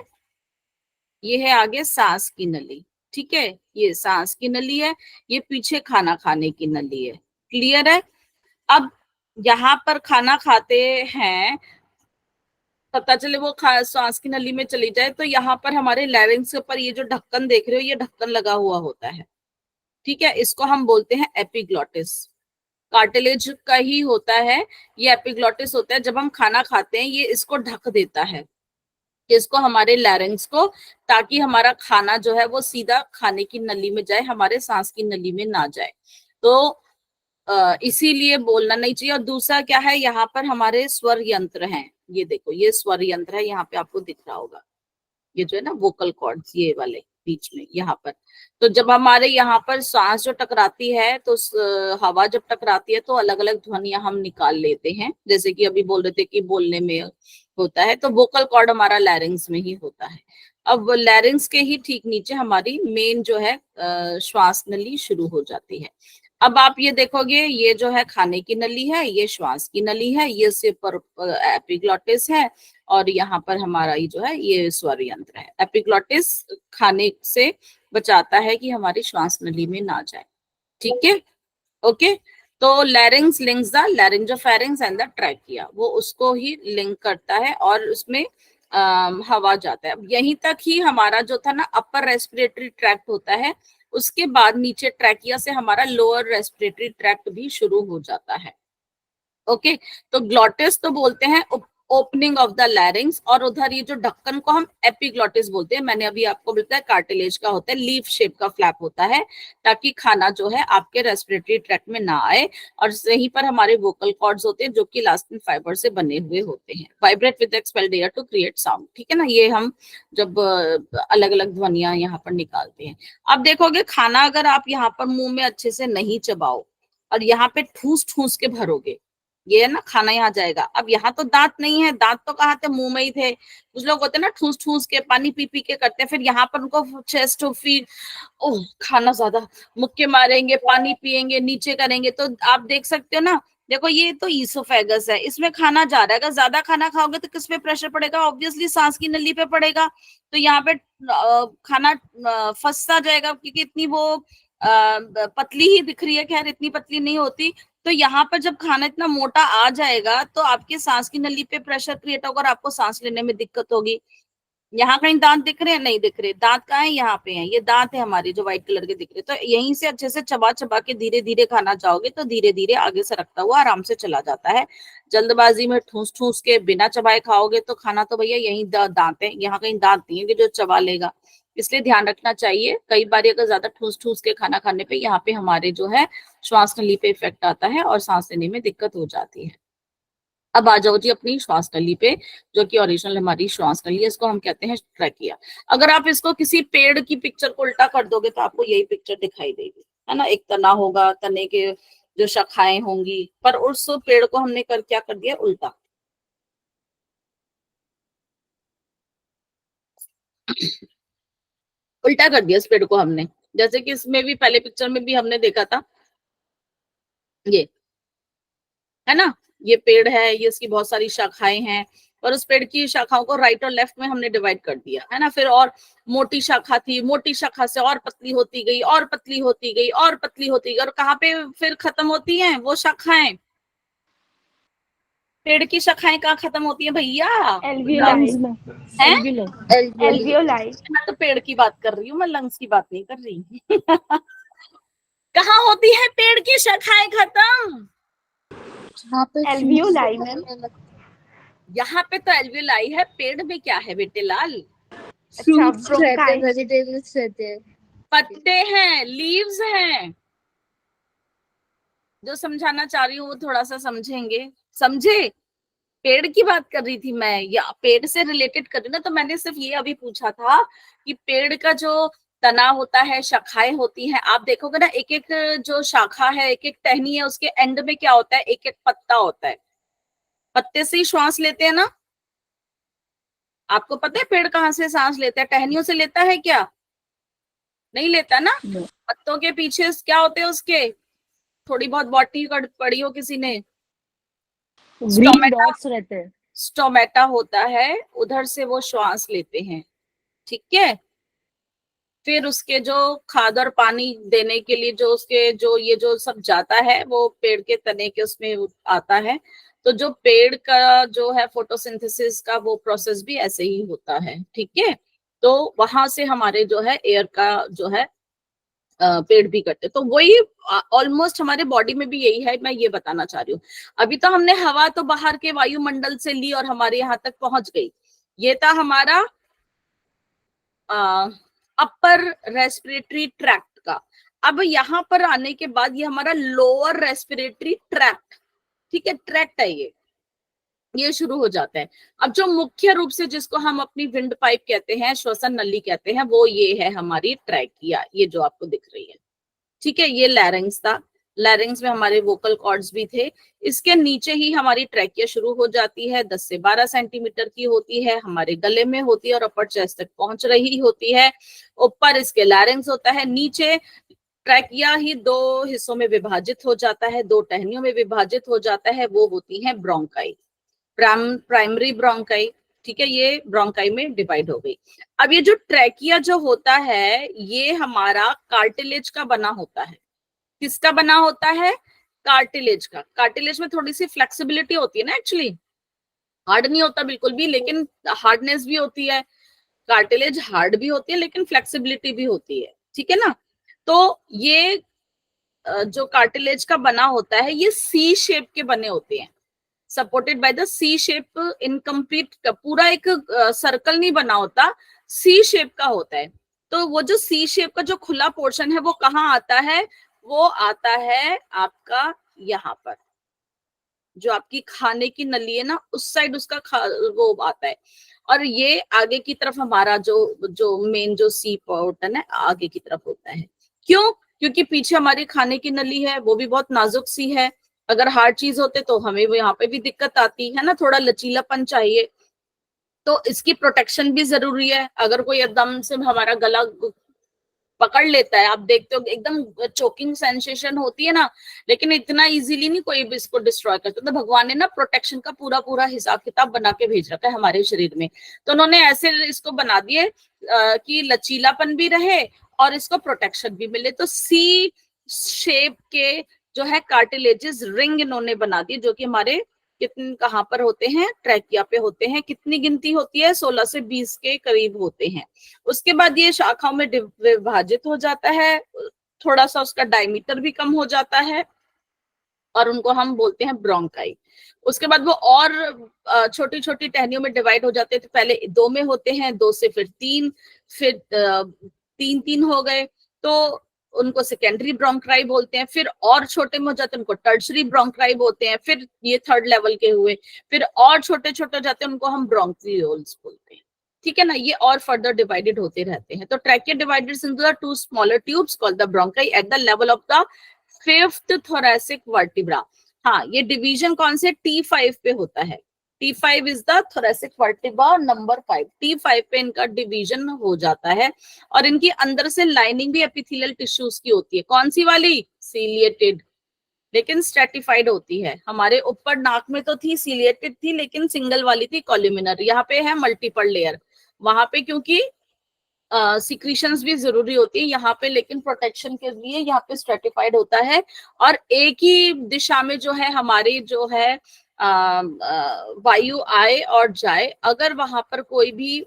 ये है आगे सांस की नली। ठीक है, ये सांस की नली है, ये पीछे खाना खाने की नली है। क्लियर है? अब यहाँ पर खाना खाते हैं, पता चले वो सांस की नली में चली जाए, तो यहाँ पर हमारे लैरिंग्स के ऊपर ये जो ढक्कन देख रहे हो, ये ढक्कन लगा हुआ होता है। ठीक है, इसको हम बोलते हैं एपिग्लॉटिस, कार्टिलेज का ही होता है ये, एपिग्लॉटिस होता है। जब हम खाना खाते हैं ये इसको ढक देता है, इसको हमारे लैरिंग्स को, ताकि हमारा खाना जो है वो सीधा खाने की नली में जाए, हमारे सांस की नली में ना जाए। तो इसीलिए बोलना नहीं चाहिए। और दूसरा क्या है, यहाँ पर हमारे स्वर यंत्र हैं, ये देखो ये स्वर यंत्र है, यहाँ पे आपको दिख रहा होगा ये जो है ना वोकल कॉर्ड्स, ये वाले बीच में यहाँ पर। तो जब हमारे यहाँ पर सांस जो टकराती है तो हवा जब टकराती है तो अलग अलग ध्वनियां हम निकाल लेते हैं, जैसे कि अभी बोल रहे थे कि बोलने में होता है, तो वोकल कॉर्ड हमारा लैरिंग्स में ही होता है। अब लैरिंग्स के ही ठीक नीचे हमारी मेन जो है श्वास नली शुरू हो जाती है। अब आप ये देखोगे, ये जो है खाने की नली है, ये श्वास की नली है, ये सिर्फ पर एपिग्लॉटिस है, और यहाँ पर हमारा ये जो है ये स्वर यंत्र है। एपिग्लॉटिस खाने से बचाता है कि हमारी श्वास नली में ना जाए। ठीक है, ओके। तो larynx links the laryngopharynx and the trachea, वो उसको ही लिंक करता है और उसमें हवा जाता है। अब यहीं तक ही हमारा जो था ना अपर रेस्पिरेटरी ट्रैक्ट होता है, उसके बाद नीचे ट्रैकिया से हमारा लोअर रेस्पिरेटरी ट्रैक्ट भी शुरू हो जाता है। ओके, तो ग्लॉटिस तो बोलते हैं ओपनिंग ऑफ द लैरिंग्स, और उधर ये जो ढक्कन को हम एपिग्लॉटिस बोलते हैं। मैंने अभी आपको बताया कार्टिलेज का होता है, लीफ शेप का फ्लैप होता है, ताकि खाना जो है आपके रेस्पिरेटरी ट्रैक्ट में ना आए। और यहीं पर हमारे वोकल कॉर्ड्स होते हैं जो कि इलास्टिन फाइबर से बने हुए होते हैं। Vibrate with expelled air to create sound, ठीक है ना। ये हम जब अलग अलग ध्वनियां यहाँ पर निकालते हैं। अब देखोगे खाना अगर आप यहाँ पर मुंह में अच्छे से नहीं चबाओ और यहाँ पे ठूस ठूस के भरोगे, ये है ना खाना यहाँ जाएगा। अब यहाँ तो दांत नहीं है, दांत तो कहाँ थे, मुंह में ही थे। कुछ लोग होते हैं ना ठूस ठूस के पानी पी पी के करते हैं, फिर यहाँ पर उनको चेस्ट फील, ओह खाना ज्यादा, मुक्के मारेंगे, पानी पिएंगे, नीचे करेंगे। तो आप देख सकते हो ना, देखो ये तो ईसोफेगस है, इसमें खाना जा रहा है। अगर ज्यादा खाना खाओगे तो किस पे प्रेशर पड़ेगा? ऑब्वियसली सांस की नली पे पड़ेगा। तो यहाँ पे खाना फंसता जाएगा, क्योंकि इतनी वो पतली ही दिख रही है, खैर इतनी पतली नहीं होती। तो यहाँ पर जब खाना इतना मोटा आ जाएगा तो आपके सांस की नली पे प्रेशर क्रिएट होगा और आपको सांस लेने में दिक्कत होगी। यहाँ कहीं दांत दिख रहे हैं? नहीं दिख रहे। दांत कहाँ है? यहाँ पे हैं, ये दांत है हमारे जो व्हाइट कलर के दिख रहे। तो यहीं से अच्छे से चबा चबा के धीरे धीरे खाना जाओगे तो धीरे धीरे आगे सरकता हुआ आराम से चला जाता है। जल्दबाजी में ठूस ठूस के बिना चबाए खाओगे तो खाना तो भैया यही दांत है, यहाँ कहीं दांत नहीं है कि जो चबा लेगा। इसलिए ध्यान रखना चाहिए। कई बार अगर ज्यादा ठूस ठूस के खाना खाने पे यहाँ पे हमारे जो है श्वास नली पे इफेक्ट आता है और सांस लेने में दिक्कत हो जाती है। अब आ जाओ जी अपनी श्वास नली पे, जो कि ओरिजिनल हमारी श्वास नली है, इसको हम कहते हैं ट्रैकिया। अगर आप इसको किसी पेड़ की पिक्चर को उल्टा कर दोगे तो आपको यही पिक्चर दिखाई देगी, है ना। एक तना होगा, तने के जो शाखाएं होंगी, पर उस पेड़ को हमने क्या कर दिया? उल्टा। उल्टा कर दिया इस पेड़ को हमने, जैसे कि इसमें भी पहले पिक्चर में भी हमने देखा था, ये है ना, ये पेड़ है, ये इसकी बहुत सारी शाखाएं हैं, और उस पेड़ की शाखाओं को राइट और लेफ्ट में हमने डिवाइड कर दिया, है ना। फिर और मोटी शाखा थी, मोटी शाखा से और पतली होती गई, और पतली होती गई, और पतली होती गई, और कहाँ पे फिर खत्म होती हैं वो शाखाएं? पेड़ की शाखाएं कहाँ खत्म होती हैं भैया? एल्वियोलाई। मैं तो पेड़ की बात कर रही हूँ, मैं लंग्स की बात नहीं कर रही। कहाँ होती है पेड़ की शाखाएं खत्म? Alveoli ma'am. यहाँ पे तो एल्वियोलाई है, पेड़ में क्या है बेटे लाल? वेजिटेबल्स रहते हैं, पत्ते हैं, लीव्स हैं। जो समझाना चाह रही हूँ वो थोड़ा सा समझेंगे, समझे? पेड़ की बात कर रही थी मैं, या पेड़ से रिलेटेड कर रही ना। तो मैंने सिर्फ ये अभी पूछा था कि पेड़ का जो तना होता है, शाखाएं होती हैं, आप देखोगे ना एक एक जो शाखा है, एक एक टहनी है, उसके एंड में क्या होता है? एक एक पत्ता होता है। पत्ते से ही श्वास लेते हैं ना। आपको पता है पेड़ कहाँ से सांस लेता है? टहनियों से लेता है क्या? नहीं लेता ना। पत्तों के पीछे क्या होते हैं उसके? थोड़ी बहुत बॉटनी पढ़ी हो किसी ने? स्टोमेटा होता है, उधर से वो श्वास लेते हैं, ठीक है। फिर उसके जो खाद और पानी देने के लिए जो उसके जो ये जो सब जाता है वो पेड़ के तने के उसमें आता है। तो जो पेड़ का जो है फोटोसिंथेसिस का वो प्रोसेस भी ऐसे ही होता है, ठीक है। तो वहां से हमारे जो है एयर का जो है पेड़ भी करते। तो वही ऑलमोस्ट हमारे बॉडी में भी यही है, मैं ये बताना चाह रही हूँ। अभी तो हमने हवा तो बाहर के वायुमंडल से ली और हमारे यहाँ तक पहुंच गई। ये था हमारा अपर रेस्पिरेटरी ट्रैक्ट का। अब यहाँ पर आने के बाद ये हमारा लोअर रेस्पिरेटरी ट्रैक्ट, ठीक है, ट्रैक्ट है ये शुरू हो जाता है। अब जो मुख्य रूप से जिसको हम अपनी विंड पाइप कहते हैं, श्वसन नली कहते हैं, वो ये है हमारी ट्रैकिया, ये जो आपको दिख रही है, ठीक है। ये लैरिंग्स था, लैरिंग्स में हमारे वोकल कॉर्ड्स भी थे। इसके नीचे ही हमारी ट्रैकिया शुरू हो जाती है, 10 से 12 सेंटीमीटर की होती है, हमारे गले में होती है और अपर चेस्ट तक पहुंच रही होती है। ऊपर इसके लैरिंग्स होता है, नीचे ट्रैकिया ही 2 हिस्सों में विभाजित हो जाता है, 2 टहनियों में विभाजित हो जाता है, वो होती है ब्रोंकाई, प्राइमरी ब्रोंकाई। ठीक है, ये ब्रोंकाई में डिवाइड हो गई। अब ये जो ट्रैकिया जो होता है ये हमारा कार्टिलेज का बना होता है। किसका बना होता है? कार्टिलेज का। कार्टिलेज में थोड़ी सी फ्लेक्सिबिलिटी होती है ना, एक्चुअली हार्ड नहीं होता बिल्कुल भी, लेकिन हार्डनेस भी होती है। कार्टिलेज हार्ड भी होती है लेकिन फ्लेक्सिबिलिटी भी होती है, ठीक है ना। तो ये जो कार्टिलेज का बना होता है ये सी शेप के बने होते हैं, supported by the C shape. Incomplete पूरा एक सर्कल नहीं बना होता, सी शेप का होता है। तो वो जो सी शेप का जो खुला पोर्शन है वो कहाँ आता है? वो आता है आपका यहाँ पर, जो आपकी खाने की नली है ना उस साइड उसका वो आता है। और ये आगे की तरफ हमारा जो मेन जो सी पोर्टन है आगे की तरफ होता है। क्यों? क्योंकि पीछे हमारी खाने की नली है, वो भी बहुत नाजुक सी है। अगर हार्ड चीज होते तो हमें वो यहाँ पे भी दिक्कत आती है ना, थोड़ा लचीलापन चाहिए। तो इसकी प्रोटेक्शन भी जरूरी है। अगर कोई एकदम से हमारा गला पकड़ लेता है, आप देखते हो एकदम चोकिंग सेंसेशन होती है ना, लेकिन इतना इजीली नहीं कोई भी इसको डिस्ट्रॉय करता। तो भगवान ने ना प्रोटेक्शन का पूरा पूरा हिसाब किताब बना के भेज रखा है हमारे शरीर में। तो उन्होंने ऐसे इसको बना दिए कि लचीलापन भी रहे और इसको प्रोटेक्शन भी मिले। तो सी शेप के जो है कार्टिलेजेस रिंग इन्होंने बना दिए, जो कि हमारे कितने कहाँ पर होते हैं? ट्रैकिया पे होते हैं। कितनी गिनती होती है? 16 से 20 के करीब होते हैं। उसके बाद ये शाखाओं में विभाजित हो जाता है, थोड़ा सा उसका डायमीटर भी कम हो जाता है और उनको हम बोलते हैं ब्रोंकाई। उसके बाद वो और छोटी छोटी टहनियों में डिवाइड हो जाते हैं। तो पहले 2 में होते हैं, 2 से फिर 3, फिर 3 हो गए तो उनको सेकेंडरी ब्रोंकाई बोलते हैं। फिर और छोटे में हो जाते हैं उनको टर्शरी ब्रोंकाई बोलते हैं। फिर ये 3rd लेवल के हुए, फिर और छोटे छोटे हो जाते हैं उनको हम ब्रोंकियोल्स बोलते हैं। ठीक है ना, ये और फर्दर डिवाइडेड होते रहते हैं। तो trachea divided into the 2 smaller tubes called the bronchi at the level of the 5th thoracic vertebra। हाँ, ये डिवीजन कौन से? T5 पे होता है। T5 is the thoracic vertebra number 5। T5 पे इनका डिवीजन हो जाता है और इनकी अंदर से लाइनिंग भी एपिथेलियल टिश्यूज की होती है। कौन सी वाली? सीलिएटेड, लेकिन स्ट्रेटिफाइड होती है। हमारे ऊपर नाक में तो थी सीलिएटेड थी, लेकिन सिंगल वाली थी कॉल्यूमिनर। यहाँ पे है मल्टीपल लेयर। वहां पे क्योंकि सिक्रीशंस भी जरूरी होती है यहाँ पे, लेकिन प्रोटेक्शन के लिए यहाँ पे स्ट्रेटिफाइड होता है। और एक ही दिशा में जो है हमारी जो है वायु आए और जाए। अगर वहां पर कोई भी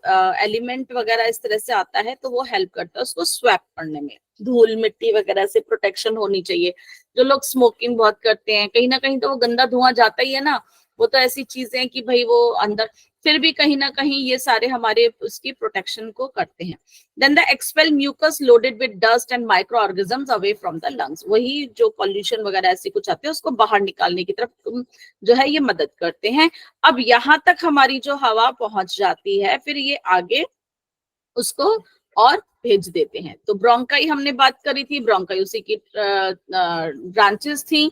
एलिमेंट वगैरह इस तरह से आता है तो वो हेल्प करता है उसको स्वैप करने में। धूल मिट्टी वगैरह से प्रोटेक्शन होनी चाहिए। जो लोग स्मोकिंग बहुत करते हैं, कहीं ना कहीं तो वो गंदा धुआं जाता ही है ना, वो तो ऐसी चीजें कि भाई वो अंदर, फिर भी कहीं ना कहीं ये सारे हमारे उसकी प्रोटेक्शन को करते हैं। Then the expel mucus loaded with dust and micro organisms away from the lungs. वही जो पॉल्यूशन वगैरह ऐसे कुछ आते हैं उसको बाहर निकालने की तरफ जो है ये मदद करते हैं। अब यहाँ तक हमारी जो हवा पहुंच जाती है, फिर ये आगे उसको और भेज देते हैं। तो ब्रोंकाई हमने बात करी थी, ब्रोंकाई उसी की ब्रांचेस थी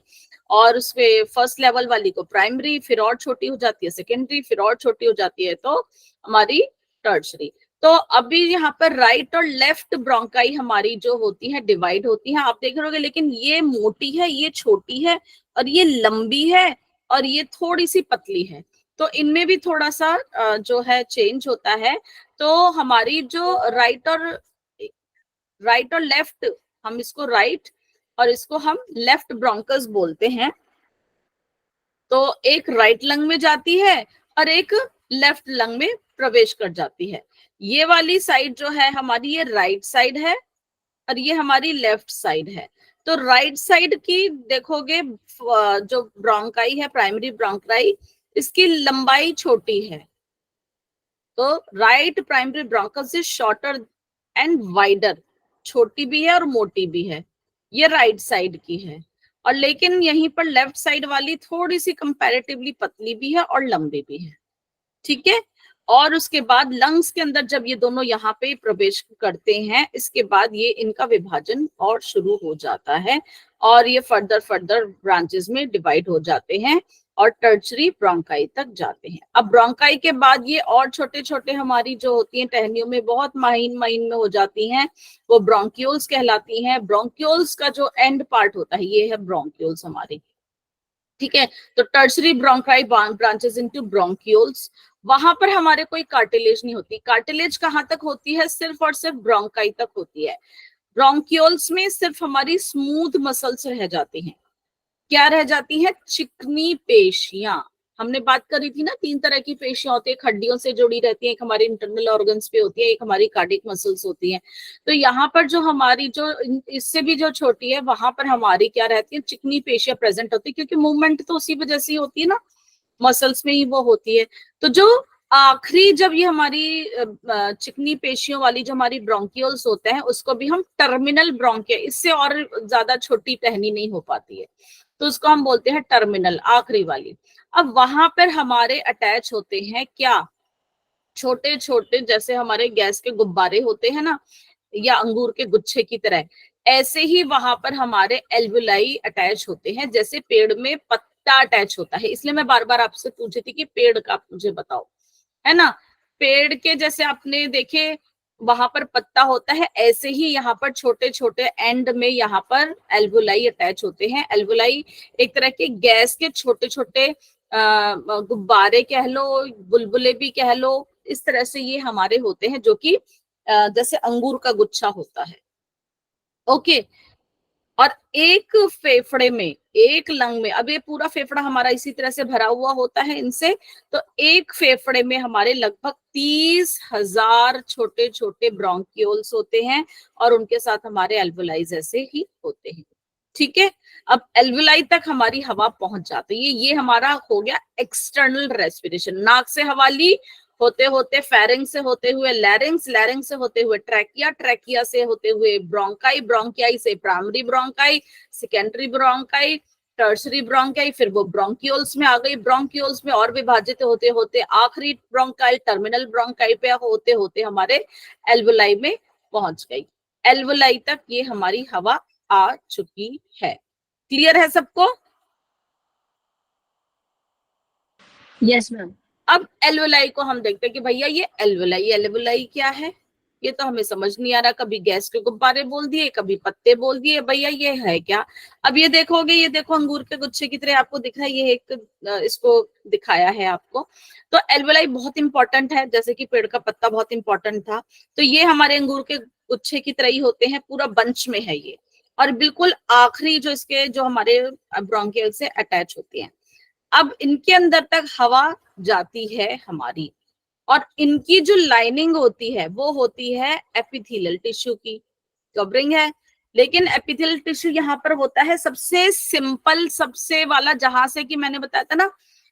और उसपे फर्स्ट लेवल वाली को प्राइमरी, फिर और छोटी हो जाती है सेकेंडरी, फिर और छोटी हो जाती है तो हमारी टर्शरी। तो अभी यहाँ पर राइट और लेफ्ट ब्रोंकाई हमारी जो होती है डिवाइड होती है, आप देख रहे होगे। लेकिन ये मोटी है, ये छोटी है, और ये लंबी है, और ये थोड़ी सी पतली है। तो इनमें भी थोड़ा सा जो है चेंज होता है। तो हमारी जो राइट और लेफ्ट, हम इसको राइट और इसको हम लेफ्ट ब्रोंकस बोलते हैं। तो एक राइट लंग में जाती है और एक लेफ्ट लंग में प्रवेश कर जाती है। ये वाली साइड जो है हमारी, ये राइट साइड है और ये हमारी लेफ्ट साइड है। तो राइट साइड की देखोगे जो ब्रोंकाई है, प्राइमरी ब्रोंकाई, इसकी लंबाई छोटी है। तो right primary bronchus is shorter and wider, छोटी भी है और मोटी भी है। ये राइट साइड की है। और लेकिन यहीं पर लेफ्ट साइड वाली थोड़ी सी कंपैरेटिवली पतली भी है और लंबी भी है। ठीक है। और उसके बाद लंग्स के अंदर जब ये दोनों यहाँ पे प्रवेश करते हैं, इसके बाद ये इनका विभाजन और शुरू हो जाता है और ये फर्दर ब्रांचेस में डिवाइड हो जाते हैं और टर्चरी ब्रोंकाई तक जाते हैं। अब ब्रोंकाई के बाद ये और छोटे छोटे हमारी जो होती हैं टहनियों में बहुत महीन में हो जाती हैं, वो ब्रोंक्यूल्स कहलाती हैं। ब्रोंक्यूल्स का जो एंड पार्ट होता है ये है ब्रोंक्यूल्स हमारी, ठीक है। तो tertiary bronchi branches into bronchioles. वहां पर हमारे कोई कार्टिलेज नहीं होती। कार्टिलेज कहाँ तक होती है? सिर्फ और सिर्फ ब्रोंकाई तक होती है। ब्रोंक्यूल्स में सिर्फ हमारी स्मूथ मसल्स रह जाती हैं। क्या रह जाती है? चिकनी पेशियां। हमने बात करी थी ना, 3 तरह की पेशियां होती है, हड्डियों से जुड़ी रहती है, एक हमारे इंटरनल ऑर्गन्स पे होती है, एक हमारी कार्डियक मसल्स होती है। तो यहाँ पर जो हमारी जो इससे भी जो छोटी है, वहां पर हमारी क्या रहती है? चिकनी पेशियां प्रेजेंट होती है, क्योंकि मूवमेंट तो उसी वजह से ही होती है ना, मसल्स में ही वो होती है। तो जो आखिरी जब ये हमारी चिकनी पेशियों वाली जो हमारी ब्रोंक्यूल्स होते हैं, उसको भी हम टर्मिनल ब्रोंकिया, इससे और ज्यादा छोटी टहनी नहीं हो पाती है, तो उसको हम बोलते हैं टर्मिनल, आखिरी वाली। अब वहां पर हमारे अटैच होते हैं क्या? छोटे छोटे, जैसे हमारे गैस के गुब्बारे होते हैं ना, या अंगूर के गुच्छे की तरह, ऐसे ही वहां पर हमारे एल्वुलाई अटैच होते हैं, जैसे पेड़ में पत्ता अटैच होता है। इसलिए मैं बार बार आपसे पूछी थी कि पेड़ का आप मुझे बताओ, है ना। पेड़ के जैसे आपने देखे वहां पर पत्ता होता है, ऐसे ही यहाँ पर छोटे छोटे एंड में यहाँ पर एल्वुलाई अटैच होते हैं। एल्वुलाई एक तरह के गैस के छोटे छोटे गुब्बारे कह लो, बुलबुले भी कह लो, इस तरह से ये हमारे होते हैं, जो कि जैसे अंगूर का गुच्छा होता है। ओके। और एक फेफड़े में, एक लंग में, अब ये पूरा फेफड़ा हमारा इसी तरह से भरा हुआ होता है इनसे, तो एक फेफड़े में हमारे लगभग 30,000 छोटे छोटे ब्रोंक्यूल्स होते हैं और उनके साथ हमारे एल्वुलाई ऐसे ही होते हैं, ठीक है। अब एल्वुलाई तक हमारी हवा पहुंच जाती है। ये हमारा हो गया एक्सटर्नल रेस्पिरेशन। नाक से हवा ली, होते होते फेरिंग्स से होते हुए लैरिंग्स, लैरिंग्स से होते हुए ट्रैकिया, ट्रैकिया से होते हुए ब्रोंकाई, ब्रोंकियाई से primary bronchi, secondary bronchi, tertiary bronchi, फिर वो ब्रोंक्यूल्स में आ गई, ब्रोंक्यूल्स में और विभाजित होते होते आखिरी ब्रोंकाई, टर्मिनल ब्रोंकाई पे होते होते हमारे एल्वुलाई में पहुंच गई। एल्वुलाई तक ये हमारी हवा आ चुकी है। क्लियर है सबको? Yes ma'am. अब एल्वुलाई को हम देखते हैं कि भैया ये एल्वुलाई, एल्वुलाई क्या है? ये तो हमें समझ नहीं आ रहा। कभी गैस के गुब्बारे बोल दिए, कभी पत्ते बोल दिए, भैया ये है क्या? अब ये देखोगे, ये देखो अंगूर के गुच्छे की तरह आपको दिख रहा है, ये एक इसको दिखाया है आपको। तो एल्वुलाई बहुत इंपॉर्टेंट है, जैसे कि पेड़ का पत्ता बहुत इंपॉर्टेंट था, तो ये हमारे अंगूर के गुच्छे की तरह ही होते हैं, पूरा बंच में है ये, और बिल्कुल आखिरी जो इसके जो हमारे ब्रोंकियल से अटैच होती है। अब इनके अंदर तक हवा जाती है हमारी, और इनकी जो लाइनिंग होती है वो होती है एपिथेलियल टिश्यू की, कवरिंग है। लेकिन एपिथेलियल टिश्यू यहाँ पर होता है सबसे सिंपल, सबसे वाला, जहां से कि मैंने बताया था ना,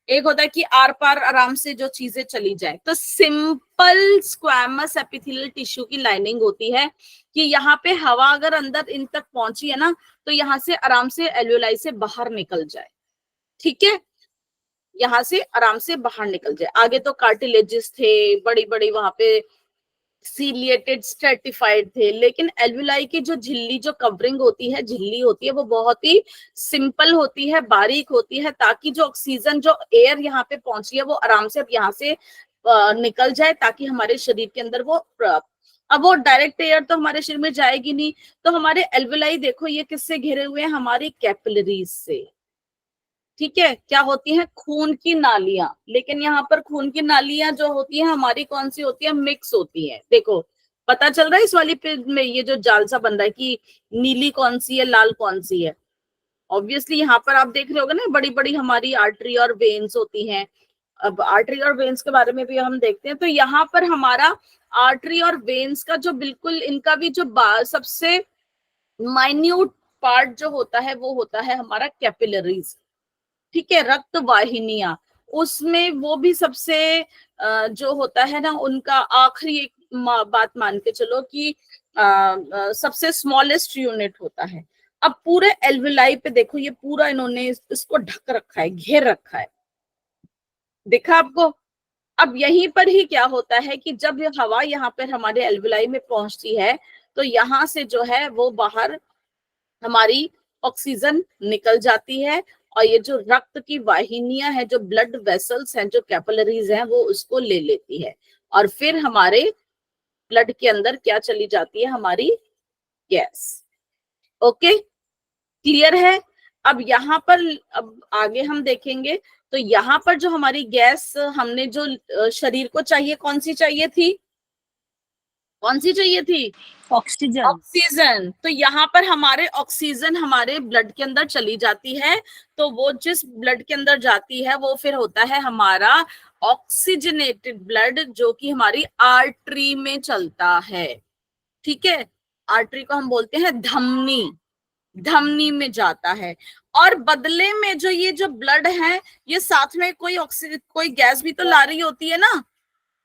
एक होता है कि आर पार आराम से जो चीजें चली जाए, तो सिंपल स्क्वैमस एपिथेलियल टिश्यू की लाइनिंग होती है कि यहाँ पे हवा अगर अंदर इन तक पहुंची है ना, तो यहाँ से आराम से एल्वुलाई से बाहर निकल जाए, ठीक है, यहाँ से आराम से बाहर निकल जाए। आगे तो कार्टिलेजेस थे, बड़ी बड़ी वहां पे सीलिएटेड स्ट्रेटिफाइड थे, लेकिन एल्वुलाई की जो झिल्ली, जो कवरिंग होती है, झिल्ली होती है, वो बहुत ही सिंपल होती है, बारीक होती है, ताकि जो ऑक्सीजन, जो एयर यहाँ पे पहुंची है, वो आराम से अब यहाँ से निकल जाए, ताकि हमारे शरीर के अंदर वो, अब वो डायरेक्ट एयर तो हमारे शरीर में जाएगी नहीं, तो हमारे एल्वुलाई देखो ये किससे घिरे हुए हैं? हमारी कैपिलरीज से, ठीक है। क्या होती हैं? खून की नालियां। लेकिन यहाँ पर खून की नालियां जो होती है हमारी कौन सी होती है? मिक्स होती है। देखो पता चल रहा है इस वाली पे में ये जो जाल सा बन रहा है कि नीली कौन सी है, लाल कौन सी है। ऑब्वियसली यहाँ पर आप देख रहे होगे ना, बड़ी बड़ी हमारी आर्टरी और वेन्स होती हैं। अब आर्टरी और वेन्स के बारे में भी हम देखते हैं, तो यहाँ पर हमारा आर्टरी और वेन्स का जो बिल्कुल इनका भी जो सबसे माइन्यूट पार्ट जो होता है वो होता है हमारा कैपिलरीज, ठीक है, रक्त वाहिनियां। उसमें वो भी सबसे जो होता है ना, उनका आखिरी एक बात मान के चलो कि सबसे स्मॉलेस्ट यूनिट होता है। अब पूरे एल्वुलाई पे देखो, ये पूरा इन्होंने इसको ढक रखा है, घेर रखा है, दिखा आपको? अब यहीं पर ही क्या होता है कि जब ये हवा यहाँ पर हमारे एल्वुलाई में पहुंचती है तो यहाँ से जो है वो बाहर हमारी ऑक्सीजन निकल जाती है और ये जो रक्त की वाहिनियां हैं, जो ब्लड वेसल्स हैं, जो कैपिलरीज हैं, वो उसको ले लेती है और फिर हमारे ब्लड के अंदर क्या चली जाती है, हमारी गैस। ओके, क्लियर है। अब यहाँ पर अब आगे हम देखेंगे तो यहाँ पर जो हमारी गैस हमने जो शरीर को चाहिए, कौन सी चाहिए थी, कौन सी चाहिए थी, ऑक्सीजन। ऑक्सीजन। तो यहाँ पर हमारे ऑक्सीजन हमारे ब्लड के अंदर चली जाती है, तो वो जिस ब्लड के अंदर जाती है वो फिर होता है हमारा ऑक्सीजनेटेड ब्लड, जो कि हमारी आर्टरी में चलता है। ठीक है, आर्टरी को हम बोलते हैं धमनी, धमनी में जाता है। और बदले में जो ये जो ब्लड है ये साथ में कोई गैस भी तो ला रही होती है ना,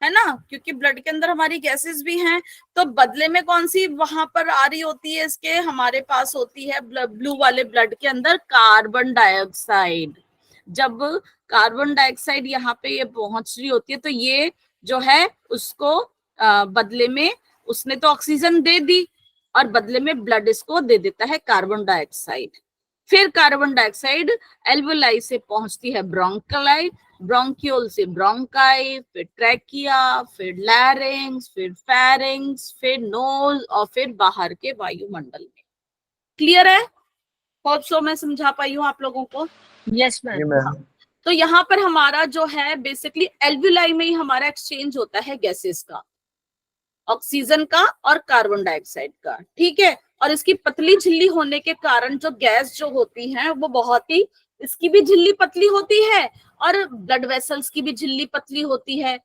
है ना, क्योंकि ब्लड के अंदर हमारी गैसेस भी हैं। तो बदले में कौन सी वहां पर आ रही होती है, इसके हमारे पास होती है ब्लू वाले ब्लड के अंदर कार्बन डाइऑक्साइड। जब कार्बन डाइऑक्साइड यहाँ पे ये पहुंच रही होती है तो ये जो है उसको बदले में उसने तो ऑक्सीजन दे दी और बदले में ब्लड इसको दे देता है कार्बन डाइऑक्साइड। फिर कार्बन डाइऑक्साइड एल्वुलाई से पहुंचती है ब्रोंकाई, ब्रोंक्यूल से ब्रोंकाई, फिर ट्रैकिया, फिर लैरिंग्स, फिर फेरिंग्स, फिर नोज और फिर बाहर के वायुमंडल में। क्लियर है? होप सो मैं समझा पाई हूँ आप लोगों को। Yes ma'am. तो यहाँ पर हमारा जो है बेसिकली एल्वुलाई में ही हमारा एक्सचेंज होता है गैसेस का, ऑक्सीजन का और कार्बन डाइऑक्साइड का। ठीक है, और इसकी पतली झिल्ली होने के कारण जो गैस जो होती है वो बहुत ही, इसकी भी झिल्ली पतली होती है और ब्लड वेसल्स की भी झिल्ली पतली होती है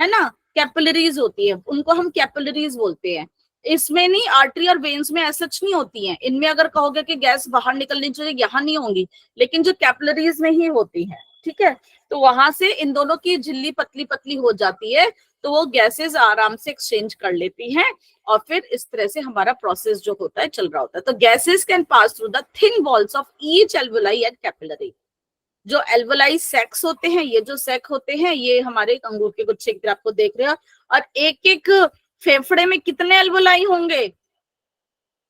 ना, कैपिलरीज होती है, उनको हम कैपिलरीज बोलते हैं। इसमें नहीं, आर्टरी और वेन्स में ऐसा नहीं होती है। इनमें अगर कहोगे कि गैस बाहर निकलनी चाहिए, यहाँ नहीं होंगी, लेकिन जो कैपिलरीज में ही होती है। ठीक है, तो वहां से इन दोनों की झिल्ली पतली पतली हो जाती है, तो वो गैसेस आराम से एक्सचेंज कर लेती हैं और फिर इस तरह से हमारा प्रोसेस जो होता है चल रहा होता है। तो gases can pass through the thin walls of each alveoli and capillary. जो एल्वुलाई सैक्स होते हैं, ये जो सैक होते हैं, ये हमारे अंगूर के गुच्छे की तरह आपको देख रहे हो, और एक एक फेफड़े में कितने एल्वुलाई होंगे,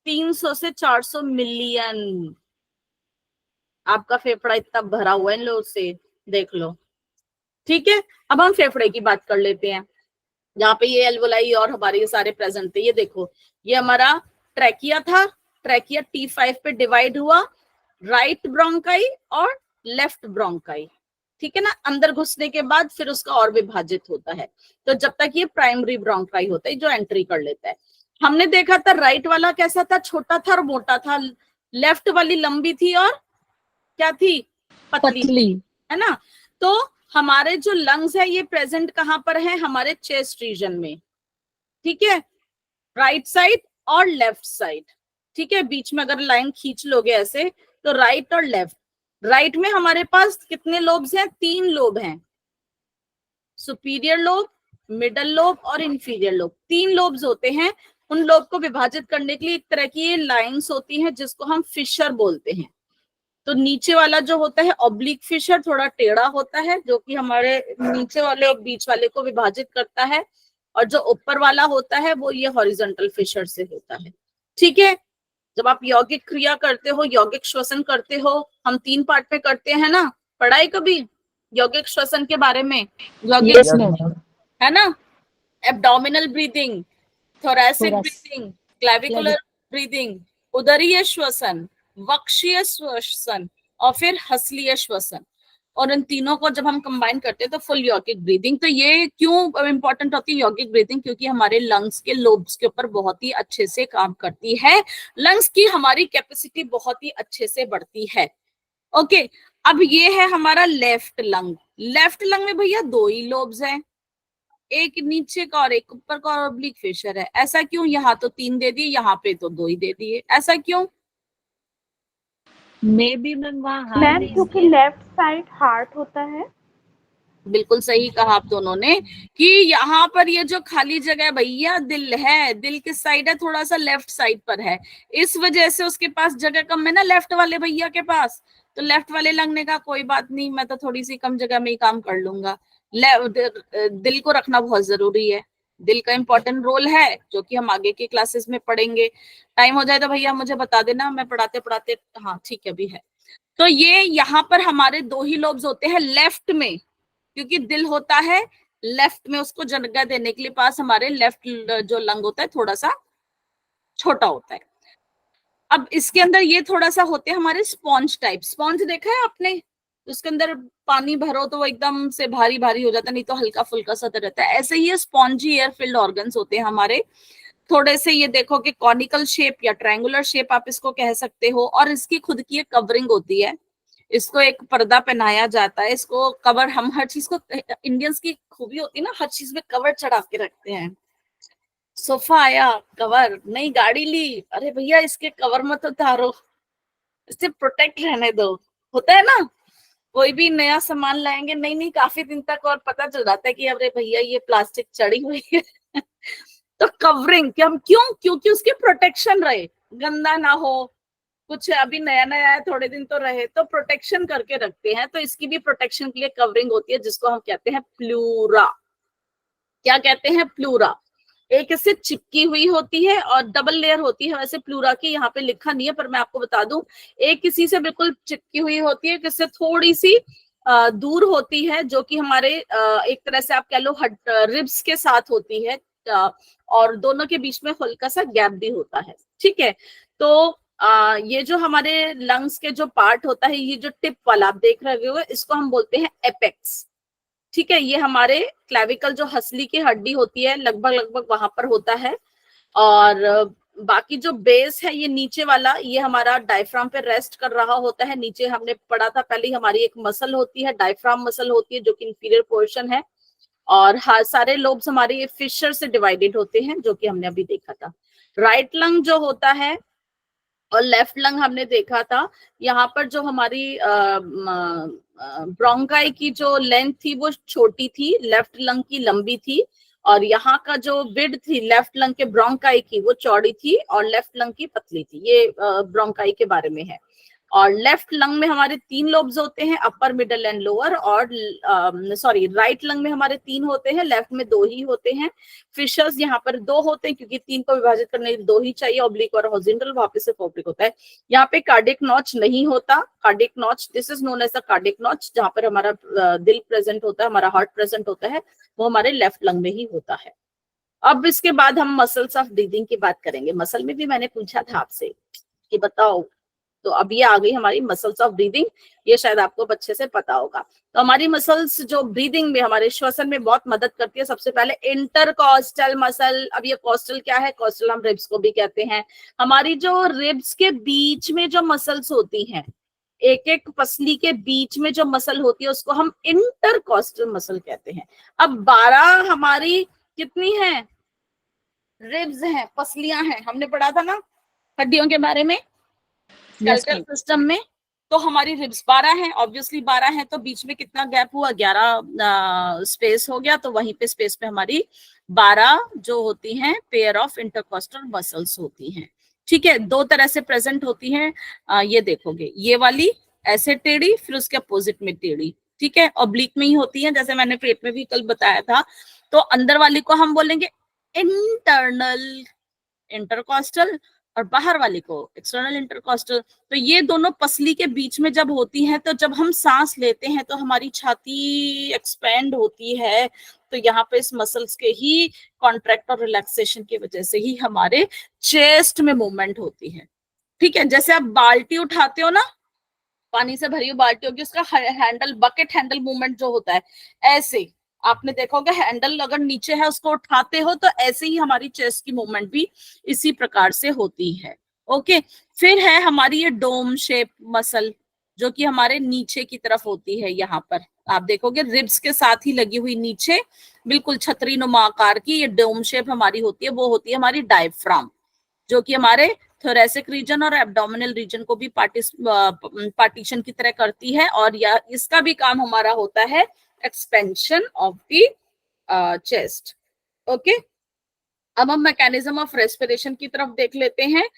300 से 400 मिलियन। आपका फेफड़ा इतना भरा हुआ है इन लोगों से, देख लो। ठीक है, अब हम फेफड़े की बात कर लेते हैं, जहाँ पे ये एल्वुलाई और हमारे ये सारे प्रेजेंट थे। ये देखो, ये हमारा ट्रैकिया था, ट्रैकिया T5 पे डिवाइड हुआ, राइट ब्रोंकाई और लेफ्ट ब्रोंकाई। ठीक है ना, अंदर घुसने के बाद फिर उसका और विभाजित होता है। तो जब तक ये प्राइमरी ब्रोंकाई होता है जो एंट्री कर लेता है। हमने देखा था राइट वाला कैसा था, छोटा था और मोटा था, लेफ्ट वाली लंबी थी और क्या थी, पतली, है ना। तो हमारे जो लंग्स है ये प्रेजेंट कहाँ पर है, हमारे चेस्ट रीजन में। ठीक है, राइट साइड और लेफ्ट साइड। ठीक है, बीच में अगर लाइन खींच लोगे ऐसे तो राइट और लेफ्ट। राइट में हमारे पास कितने लोब्स हैं, 3 लोब हैं, सुपीरियर लोब, मिडल लोब और इंफीरियर लोब। 3 लोब्स होते हैं। उन लोब को विभाजित करने के लिए एक तरह की लाइंस होती हैं जिसको हम फिशर बोलते हैं। तो नीचे वाला जो होता है ऑब्लिक फिशर, थोड़ा टेढ़ा होता है, जो कि हमारे नीचे वाले और बीच वाले को विभाजित करता है, और जो ऊपर वाला होता है वो ये हॉरिजॉन्टल फिशर से होता है। ठीक है, जब आप यौगिक क्रिया करते हो, यौगिक श्वसन करते हो, हम 3 पार्ट में करते हैं ना, पढ़ाई कभी यौगिक श्वसन के बारे में, यौगिक है ना, abdominal breathing, thoracic breathing, clavicular breathing, उदरीय श्वसन, वक्षीय श्वसन और फिर हसलीय श्वसन। और इन तीनों को जब हम कंबाइन करते हैं तो फुल यौगिक ब्रीदिंग। तो ये क्यों इंपॉर्टेंट होती है यौगिक ब्रीदिंग, क्योंकि हमारे लंग्स के लोब्स के ऊपर बहुत ही अच्छे से काम करती है, लंग्स की हमारी कैपेसिटी बहुत ही अच्छे से बढ़ती है। ओके, अब ये है हमारा लेफ्ट लंग। लेफ्ट लंग में भैया 2 ही लोब्स हैं, एक नीचे का और एक ऊपर का, और ऑब्लिक फिशर है। ऐसा क्यों, यहाँ तो 3 दे दिए, यहाँ पे तो 2 ही दे दिए, ऐसा क्यों? मे बी मैम मैम क्योंकि लेफ्ट साइड हार्ट होता है। बिल्कुल सही कहा आप दोनों ने कि यहाँ पर ये जो खाली जगह भैया दिल है, दिल किस साइड है, थोड़ा सा लेफ्ट साइड पर है, इस वजह से उसके पास जगह कम है ना लेफ्ट वाले भैया के पास। तो लेफ्ट वाले लंग ने कहा कोई बात नहीं, मैं तो थोड़ी सी कम जगह में ही काम कर लूंगा, दिल को रखना बहुत जरूरी है, दिल का इंपॉर्टेंट रोल है, जो कि हम आगे के क्लासेस में पढ़ेंगे। टाइम हो जाए तो भैया मुझे बता देना, मैं पढ़ाते पढ़ाते, हाँ ठीक है अभी है। तो ये यहाँ पर हमारे दो ही लोब्स होते हैं लेफ्ट में, क्योंकि दिल होता है लेफ्ट में, उसको जगह देने के लिए पास हमारे लेफ्ट जो लंग होता है थोड़ा सा छोटा होता है। अब इसके अंदर ये थोड़ा सा होते हैं हमारे स्पॉन्ज टाइप। स्पॉन्ज देखा है आपने, उसके अंदर पानी भरो तो वो एकदम से भारी भारी हो जाता है, नहीं तो हल्का फुल्का सा रहता है। ऐसे ही ये स्पॉन्जी एयर फिल्ड ऑर्गन्स होते हैं हमारे, थोड़े से ये देखो कि कॉनिकल शेप या ट्रायंगुलर शेप आप इसको कह सकते हो, और इसकी खुद की एक कवरिंग होती है, इसको एक पर्दा पहनाया जाता है, इसको कवर, हम हर चीज को, इंडियंस की खूबी होती है ना, हर चीज में कवर चढ़ा के रखते हैं। सोफा आया कवर, नई गाड़ी ली, अरे भैया इसके कवर मत उतारो, इससे प्रोटेक्ट रहने दो, होता है ना। कोई भी नया सामान लाएंगे, नहीं नहीं काफी दिन तक, और पता चल जाता है कि अरे भैया ये प्लास्टिक चढ़ी हुई है तो कवरिंग, कि हम क्यों, क्योंकि उसकी प्रोटेक्शन रहे, गंदा ना हो, कुछ अभी नया नया है थोड़े दिन तो रहे, तो प्रोटेक्शन करके रखते हैं। तो इसकी भी प्रोटेक्शन के लिए कवरिंग होती है, जिसको हम कहते हैं प्लूरा। क्या कहते हैं? प्लूरा। एक इससे चिपकी हुई होती है और डबल लेयर होती है वैसे प्लूरा की, यहाँ पे लिखा नहीं है पर मैं आपको बता दूं, एक किसी से बिल्कुल चिपकी हुई होती है, किससे थोड़ी सी दूर होती है, जो कि हमारे एक तरह से आप कह लो रिब्स के साथ होती है, और दोनों के बीच में हल्का सा गैप भी होता है। ठीक है, तो ये जो हमारे लंग्स के जो पार्ट होता है, ये जो टिप वाला आप देख रहे हो, इसको हम बोलते हैं एपेक्स। ठीक है, ये हमारे क्लेविकल जो हंसली की हड्डी होती है लगभग लगभग वहां पर होता है, और बाकी जो बेस है ये नीचे वाला, ये हमारा डायफ्राम पे रेस्ट कर रहा होता है। नीचे हमने पढ़ा था पहले, हमारी एक मसल होती है, डायफ्राम मसल होती है, जो कि इंफीरियर पोर्शन है, और सारे लोब्स हमारे ये फिशर से डिवाइडेड होते हैं, जो कि हमने अभी देखा था। राइट लंग जो होता है और लेफ्ट लंग हमने देखा था, यहाँ पर जो हमारी ब्रोंकाई की जो लेंथ थी वो छोटी थी, लेफ्ट लंग की लंबी थी, और यहाँ का जो विड्थ थी लेफ्ट लंग के ब्रोंकाई की वो चौड़ी थी, और लेफ्ट लंग की पतली थी। ये ब्रोंकाई के बारे में है। और लेफ्ट लंग में हमारे 3 लोब्स होते हैं, अपर मिडल एंड लोअर, और सॉरी राइट लंग में हमारे 3 होते हैं, लेफ्ट में 2 ही होते हैं। फिशर्स यहाँ पर 2 होते हैं, क्योंकि 3 को विभाजित करने के लिए 2 ही चाहिए, ऑब्लिक और हॉरिजॉन्टल, वहां पे सिर्फ ऑब्लिक होता है। यहाँ पे कार्डियक नॉच नहीं होता, cardiac notch, this is known as the cardiac notch, जहाँ पर हमारा दिल प्रेजेंट होता है, हमारा हार्ट प्रेजेंट होता है, वो हमारे लेफ्ट लंग में ही होता है। अब इसके बाद हम मसल्स ऑफ ब्रीदिंग की बात करेंगे। मसल में भी मैंने पूछा था आपसे कि बताओ, तो अब ये आ गई हमारी मसल्स ऑफ ब्रीदिंग, ये शायद आपको अच्छे से पता होगा। तो हमारी मसल्स जो ब्रीदिंग में, हमारे श्वसन में बहुत मदद करती है, सबसे पहले इंटरकॉस्टल मसल। अब ये कॉस्टल क्या है? कॉस्टल हम रिब्स को भी कहते हैं। हमारी जो रिब्स के बीच में जो मसल्स होती हैं, एक एक पसली के बीच में जो मसल होती है, उसको हम इंटरकॉस्टल मसल कहते हैं। अब 12 हमारी कितनी है? रिब्स हैं, पसलियां हैं, हमने पढ़ा था ना हड्डियों के बारे में स्केलेटल सिस्टम में। तो हमारी रिब्स 12 हैं, ऑब्वियसली 12 हैं, तो बीच में कितना गैप हुआ? 11 स्पेस हो गया, तो वहीं पे स्पेस पे हमारी 12 जो होती हैं पेयर ऑफ इंटरकॉस्टल मसल्स होती हैं। ठीक है, 2 तरह से प्रेजेंट होती हैं, ये देखोगे, ये वाली ऐसे टेढ़ी, फिर उसके अपोजिट में टेढ़ी। ठीक है, ऑब्लिक में ही होती है, जैसे मैंने पेट में भी कल बताया था। तो अंदर वाली को हम बोलेंगे इंटरनल इंटरकॉस्टल, और बाहर वाली को एक्सटर्नल इंटरकॉस्टल। तो ये दोनों पसली के बीच में जब होती हैं, तो जब हम सांस लेते हैं तो हमारी छाती एक्सपेंड होती है, तो यहाँ पे इस मसल्स के ही कॉन्ट्रैक्ट और रिलैक्सेशन की वजह से ही हमारे चेस्ट में मूवमेंट होती है। ठीक है, जैसे आप बाल्टी उठाते हो ना, पानी से भरी हुई बाल्टी होगी, उसका हैंडल, बकेट हैंडल मूवमेंट जो होता है, ऐसे आपने देखा होगा, हैंडल अगर नीचे है उसको उठाते हो, तो ऐसे ही हमारी चेस्ट की मूवमेंट भी इसी प्रकार से होती है। ओके, फिर है हमारी ये डोम शेप मसल, जो कि हमारे नीचे की तरफ होती है। यहाँ पर आप देखोगे रिब्स के साथ ही लगी हुई नीचे, बिल्कुल छतरी नुमा आकार की ये डोम शेप हमारी होती है, वो होती है हमारी डायफ्राम, जो कि हमारे थोरेसिक रीजन और एब्डोमिनल रीजन को भी पार्टीशन की तरह करती है, और या इसका भी काम हमारा होता है expansion of the chest. Okay, अब हम मैकेनिज्म ऑफ रेस्पिरेशन की तरफ देख लेते हैं।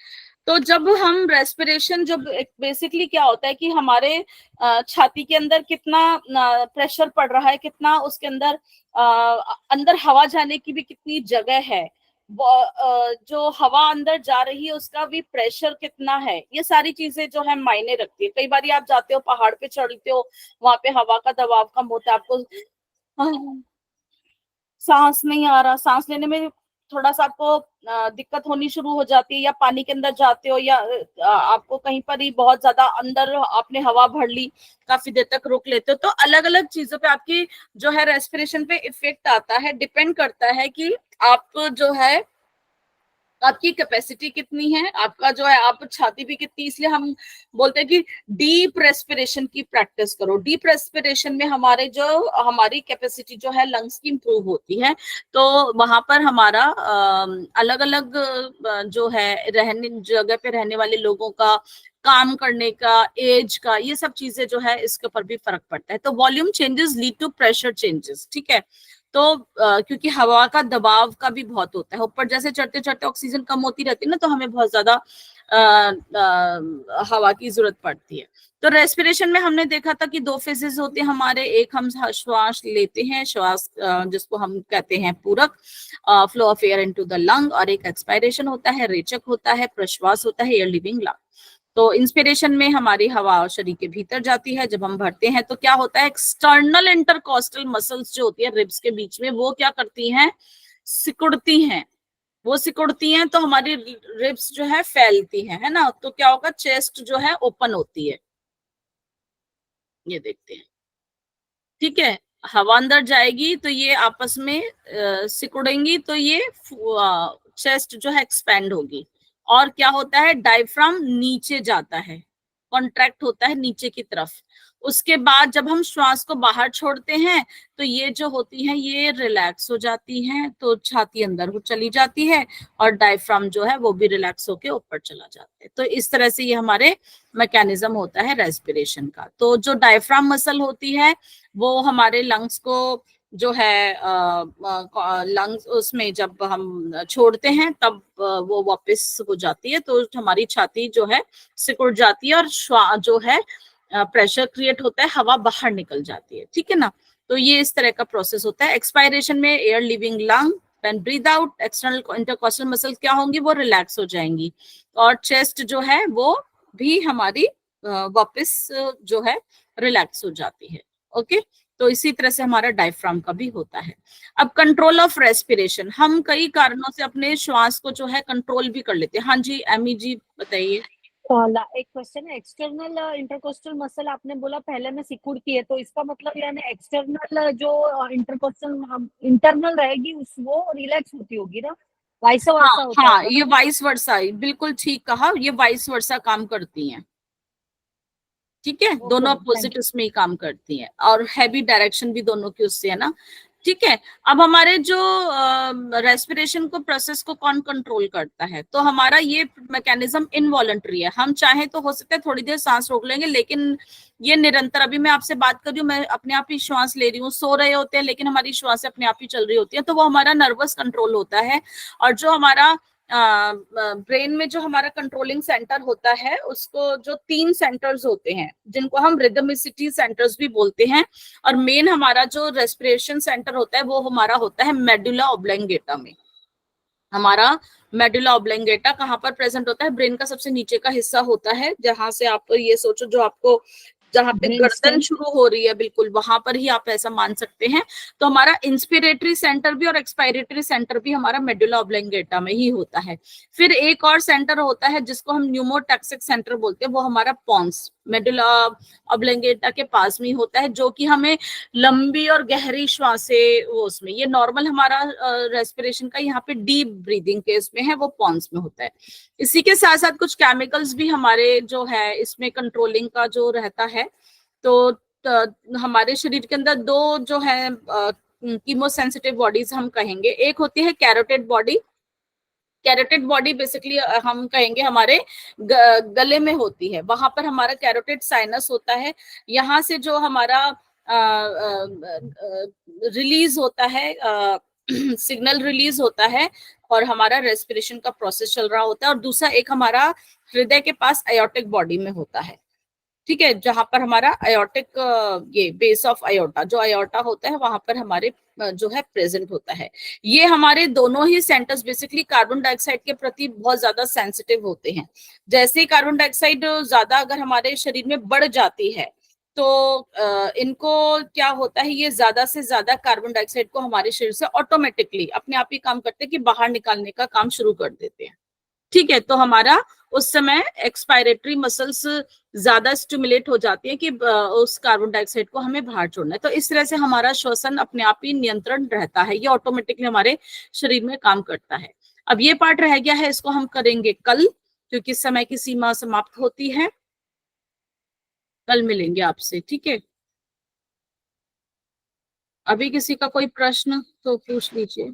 तो जब हम रेस्पिरेशन, जब बेसिकली क्या होता है कि हमारे छाती के अंदर कितना प्रेशर पड़ रहा है, कितना उसके अंदर अंदर हवा जाने की भी कितनी जगह है, जो हवा अंदर जा रही है उसका भी प्रेशर कितना है, ये सारी चीजें जो है मायने रखती है। कई बार आप जाते हो पहाड़ पे चढ़ते हो, वहां पे हवा का दबाव कम होता है, आपको सांस नहीं आ रहा, सांस लेने में थोड़ा सा आपको दिक्कत होनी शुरू हो जाती है, या पानी के अंदर जाते हो, या आपको कहीं पर ही बहुत ज्यादा अंदर आपने हवा भर ली, काफी देर तक रोक लेते हो, तो अलग अलग चीजों पे आपकी जो है रेस्पिरेशन पे इफेक्ट आता है। डिपेंड करता है कि आप जो है आपकी कैपेसिटी कितनी है, आपका जो है आप छाती भी कितनी, इसलिए हम बोलते हैं कि डीप रेस्पिरेशन की प्रैक्टिस करो। डीप रेस्पिरेशन में हमारी कैपेसिटी जो है लंग्स की इंप्रूव होती है। तो वहां पर हमारा अलग अलग जो है रहने जगह पे रहने वाले लोगों का, काम करने का, एज का, ये सब चीजें जो है इसके ऊपर भी फर्क पड़ता है। तो volume changes lead to pressure changes, ठीक है। तो क्योंकि हवा का दबाव का भी बहुत होता है, ऊपर जैसे चढ़ते चढ़ते ऑक्सीजन कम होती रहती है ना, तो हमें बहुत ज्यादा हवा की जरूरत पड़ती है। तो रेस्पिरेशन में हमने देखा था कि 2 फेजेस होते हैं हमारे। एक हम श्वास लेते हैं, श्वास जिसको हम कहते हैं पूरक, flow of air into the lung, और एक एक्सपायरेशन होता है, रेचक होता है, प्रश्वास होता है, एयर लिविंग लंग। तो इंस्पिरेशन में हमारी हवा शरीर के भीतर जाती है, जब हम भरते हैं तो क्या होता है, एक्सटर्नल इंटरकॉस्टल मसल्स जो होती है रिब्स के बीच में, वो क्या करती हैं, सिकुड़ती हैं। वो सिकुड़ती हैं तो हमारी रिब्स जो है फैलती हैं, है ना। तो क्या होगा, चेस्ट जो है ओपन होती है, ये देखते हैं, ठीक है। हवा अंदर जाएगी तो ये आपस में सिकुड़ेंगी, तो ये चेस्ट जो है एक्सपेंड होगी। और क्या होता है, डायफ्राम नीचे जाता है, कॉन्ट्रैक्ट होता है नीचे की तरफ। उसके बाद जब हम श्वास को बाहर छोड़ते हैं तो ये जो होती है ये रिलैक्स हो जाती हैं, तो छाती अंदर हो चली जाती है, और डायफ्राम जो है वो भी रिलैक्स होके ऊपर चला जाता है। तो इस तरह से ये हमारे मैकेनिज्म होता है रेस्पिरेशन का। तो जो डायफ्राम मसल होती है वो हमारे लंग्स को जो है लंग्स, उसमें जब हम छोड़ते हैं तब वो वापस हो जाती है, तो हमारी छाती जो है सिकुड़ जाती है, और जो है प्रेशर क्रिएट होता है, हवा बाहर निकल जाती है, ठीक है ना। तो ये इस तरह का प्रोसेस होता है। एक्सपायरेशन में air leaving lung, when breath out external intercostal muscle क्या होंगी, वो रिलैक्स हो जाएंगी, और चेस्ट जो है वो भी हमारी वापस जो है रिलैक्स हो जाती है। ओके, तो इसी तरह से हमारा डायफ्राम का भी होता है। अब कंट्रोल ऑफ रेस्पिरेशन, हम कई कारणों से अपने श्वास को जो है कंट्रोल भी कर लेते हैं। हाँ जी, एमी जी बताइए। एक क्वेश्चन है, एक्सटर्नल इंटरकोस्टल मसल आपने बोला पहले में सिकुड़ती है, तो इसका मतलब यानी एक्सटर्नल जो इंटरकोस्टल इंटरनल रहेगी वो रिलैक्स होती होगी ना, वाइस वर्सा होता हाँ, होगा ये ना? वाइस वर्सा, बिल्कुल ठीक कहा, ये वाइस वर्सा काम करती हैं, ठीक है। दोनों अपोजिट उसमें ही काम करती हैं, और हैवी डायरेक्शन भी दोनों की उससे है ना, ठीक है। अब हमारे जो रेस्पिरेशन को प्रोसेस को कौन कंट्रोल करता है, तो हमारा ये मैकेनिज्म इनवॉलंटरी है। हम चाहे तो हो सकता है थोड़ी देर सांस रोक लेंगे, लेकिन ये निरंतर, अभी मैं आपसे बात कर रही हूँ, मैं अपने आप ही श्वास ले रही हूँ, सो रहे होते हैं लेकिन हमारी श्वास अपने आप ही चल रही होती है, तो वो हमारा नर्वस कंट्रोल होता है। और जो हमारा ब्रेन में जो हमारा कंट्रोलिंग सेंटर होता है, उसको जो 3 सेंटर्स होते हैं जिनको हम रिदमिसिटी सेंटर्स भी बोलते हैं, और मेन हमारा जो रेस्पिरेशन सेंटर होता है वो हमारा होता है मेडुला ऑब्लंगेटा में। हमारा मेडुला ऑब्लंगेटा कहाँ पर प्रेजेंट होता है, ब्रेन का सबसे नीचे का हिस्सा होता है, जहां से आप ये सोचो, जो आपको जहां पे गर्दन शुरू हो रही है, बिल्कुल वहां पर ही आप ऐसा मान सकते हैं। तो हमारा इंस्पिरेटरी सेंटर भी और एक्सपायरेटरी सेंटर भी हमारा मेडुला ऑब्लंगेटा में ही होता है। फिर एक और सेंटर होता है जिसको हम न्यूमोटैक्सिक सेंटर बोलते हैं, वो हमारा पॉन्स मेडुला ऑब्लंगेटा के पास में ही होता है, जो कि हमें लंबी और गहरी श्वासें वो उसमें, ये नॉर्मल हमारा रेस्पिरेशन का यहाँ पे डीप ब्रीदिंग केस में है, वो पॉन्स में होता है। इसी के साथ साथ कुछ केमिकल्स भी हमारे जो है इसमें कंट्रोलिंग का जो रहता है। तो हमारे शरीर के अंदर 2 जो है कीमोसेंसिटिव बॉडीज हम कहेंगे, एक होती है carotid body. Carotid body basically हम कहेंगे हमारे गले में होती है, वहां पर हमारा कैरोटिड साइनस होता है, यहाँ से जो हमारा रिलीज होता है, सिग्नल रिलीज होता है और हमारा रेस्पिरेशन का प्रोसेस चल रहा होता है, और दूसरा एक हमारा हृदय के पास आयोटिक बॉडी में होता है, ठीक है, जहां पर हमारा आयोटिक ये बेस ऑफ आयोटा जो आयोटा होता है वहां पर हमारे जो है प्रेजेंट होता है। ये हमारे दोनों ही सेंटर्स बेसिकली कार्बन डाइऑक्साइड के प्रति बहुत ज्यादा सेंसिटिव होते हैं। जैसे ही कार्बन डाइऑक्साइड ज्यादा अगर हमारे शरीर में बढ़ जाती है तो इनको क्या होता है, ये ज्यादा से ज्यादा कार्बन डाइऑक्साइड को हमारे शरीर से ऑटोमेटिकली अपने आप ही काम करते हैं कि बाहर निकालने का काम शुरू कर देते हैं, ठीक है। तो हमारा उस समय एक्सपायरेटरी मसल्स ज्यादा स्टिमुलेट हो जाती है कि उस कार्बन डाइऑक्साइड को हमें बाहर छोड़ना है। तो इस तरह से हमारा श्वसन अपने आप ही नियंत्रण रहता है, ये ऑटोमेटिकली हमारे शरीर में काम करता है। अब ये पार्ट रह गया है, इसको हम करेंगे कल, क्योंकि समय की सीमा समाप्त होती है। कल मिलेंगे आपसे, ठीक है। अभी किसी का कोई प्रश्न तो पूछ लीजिए।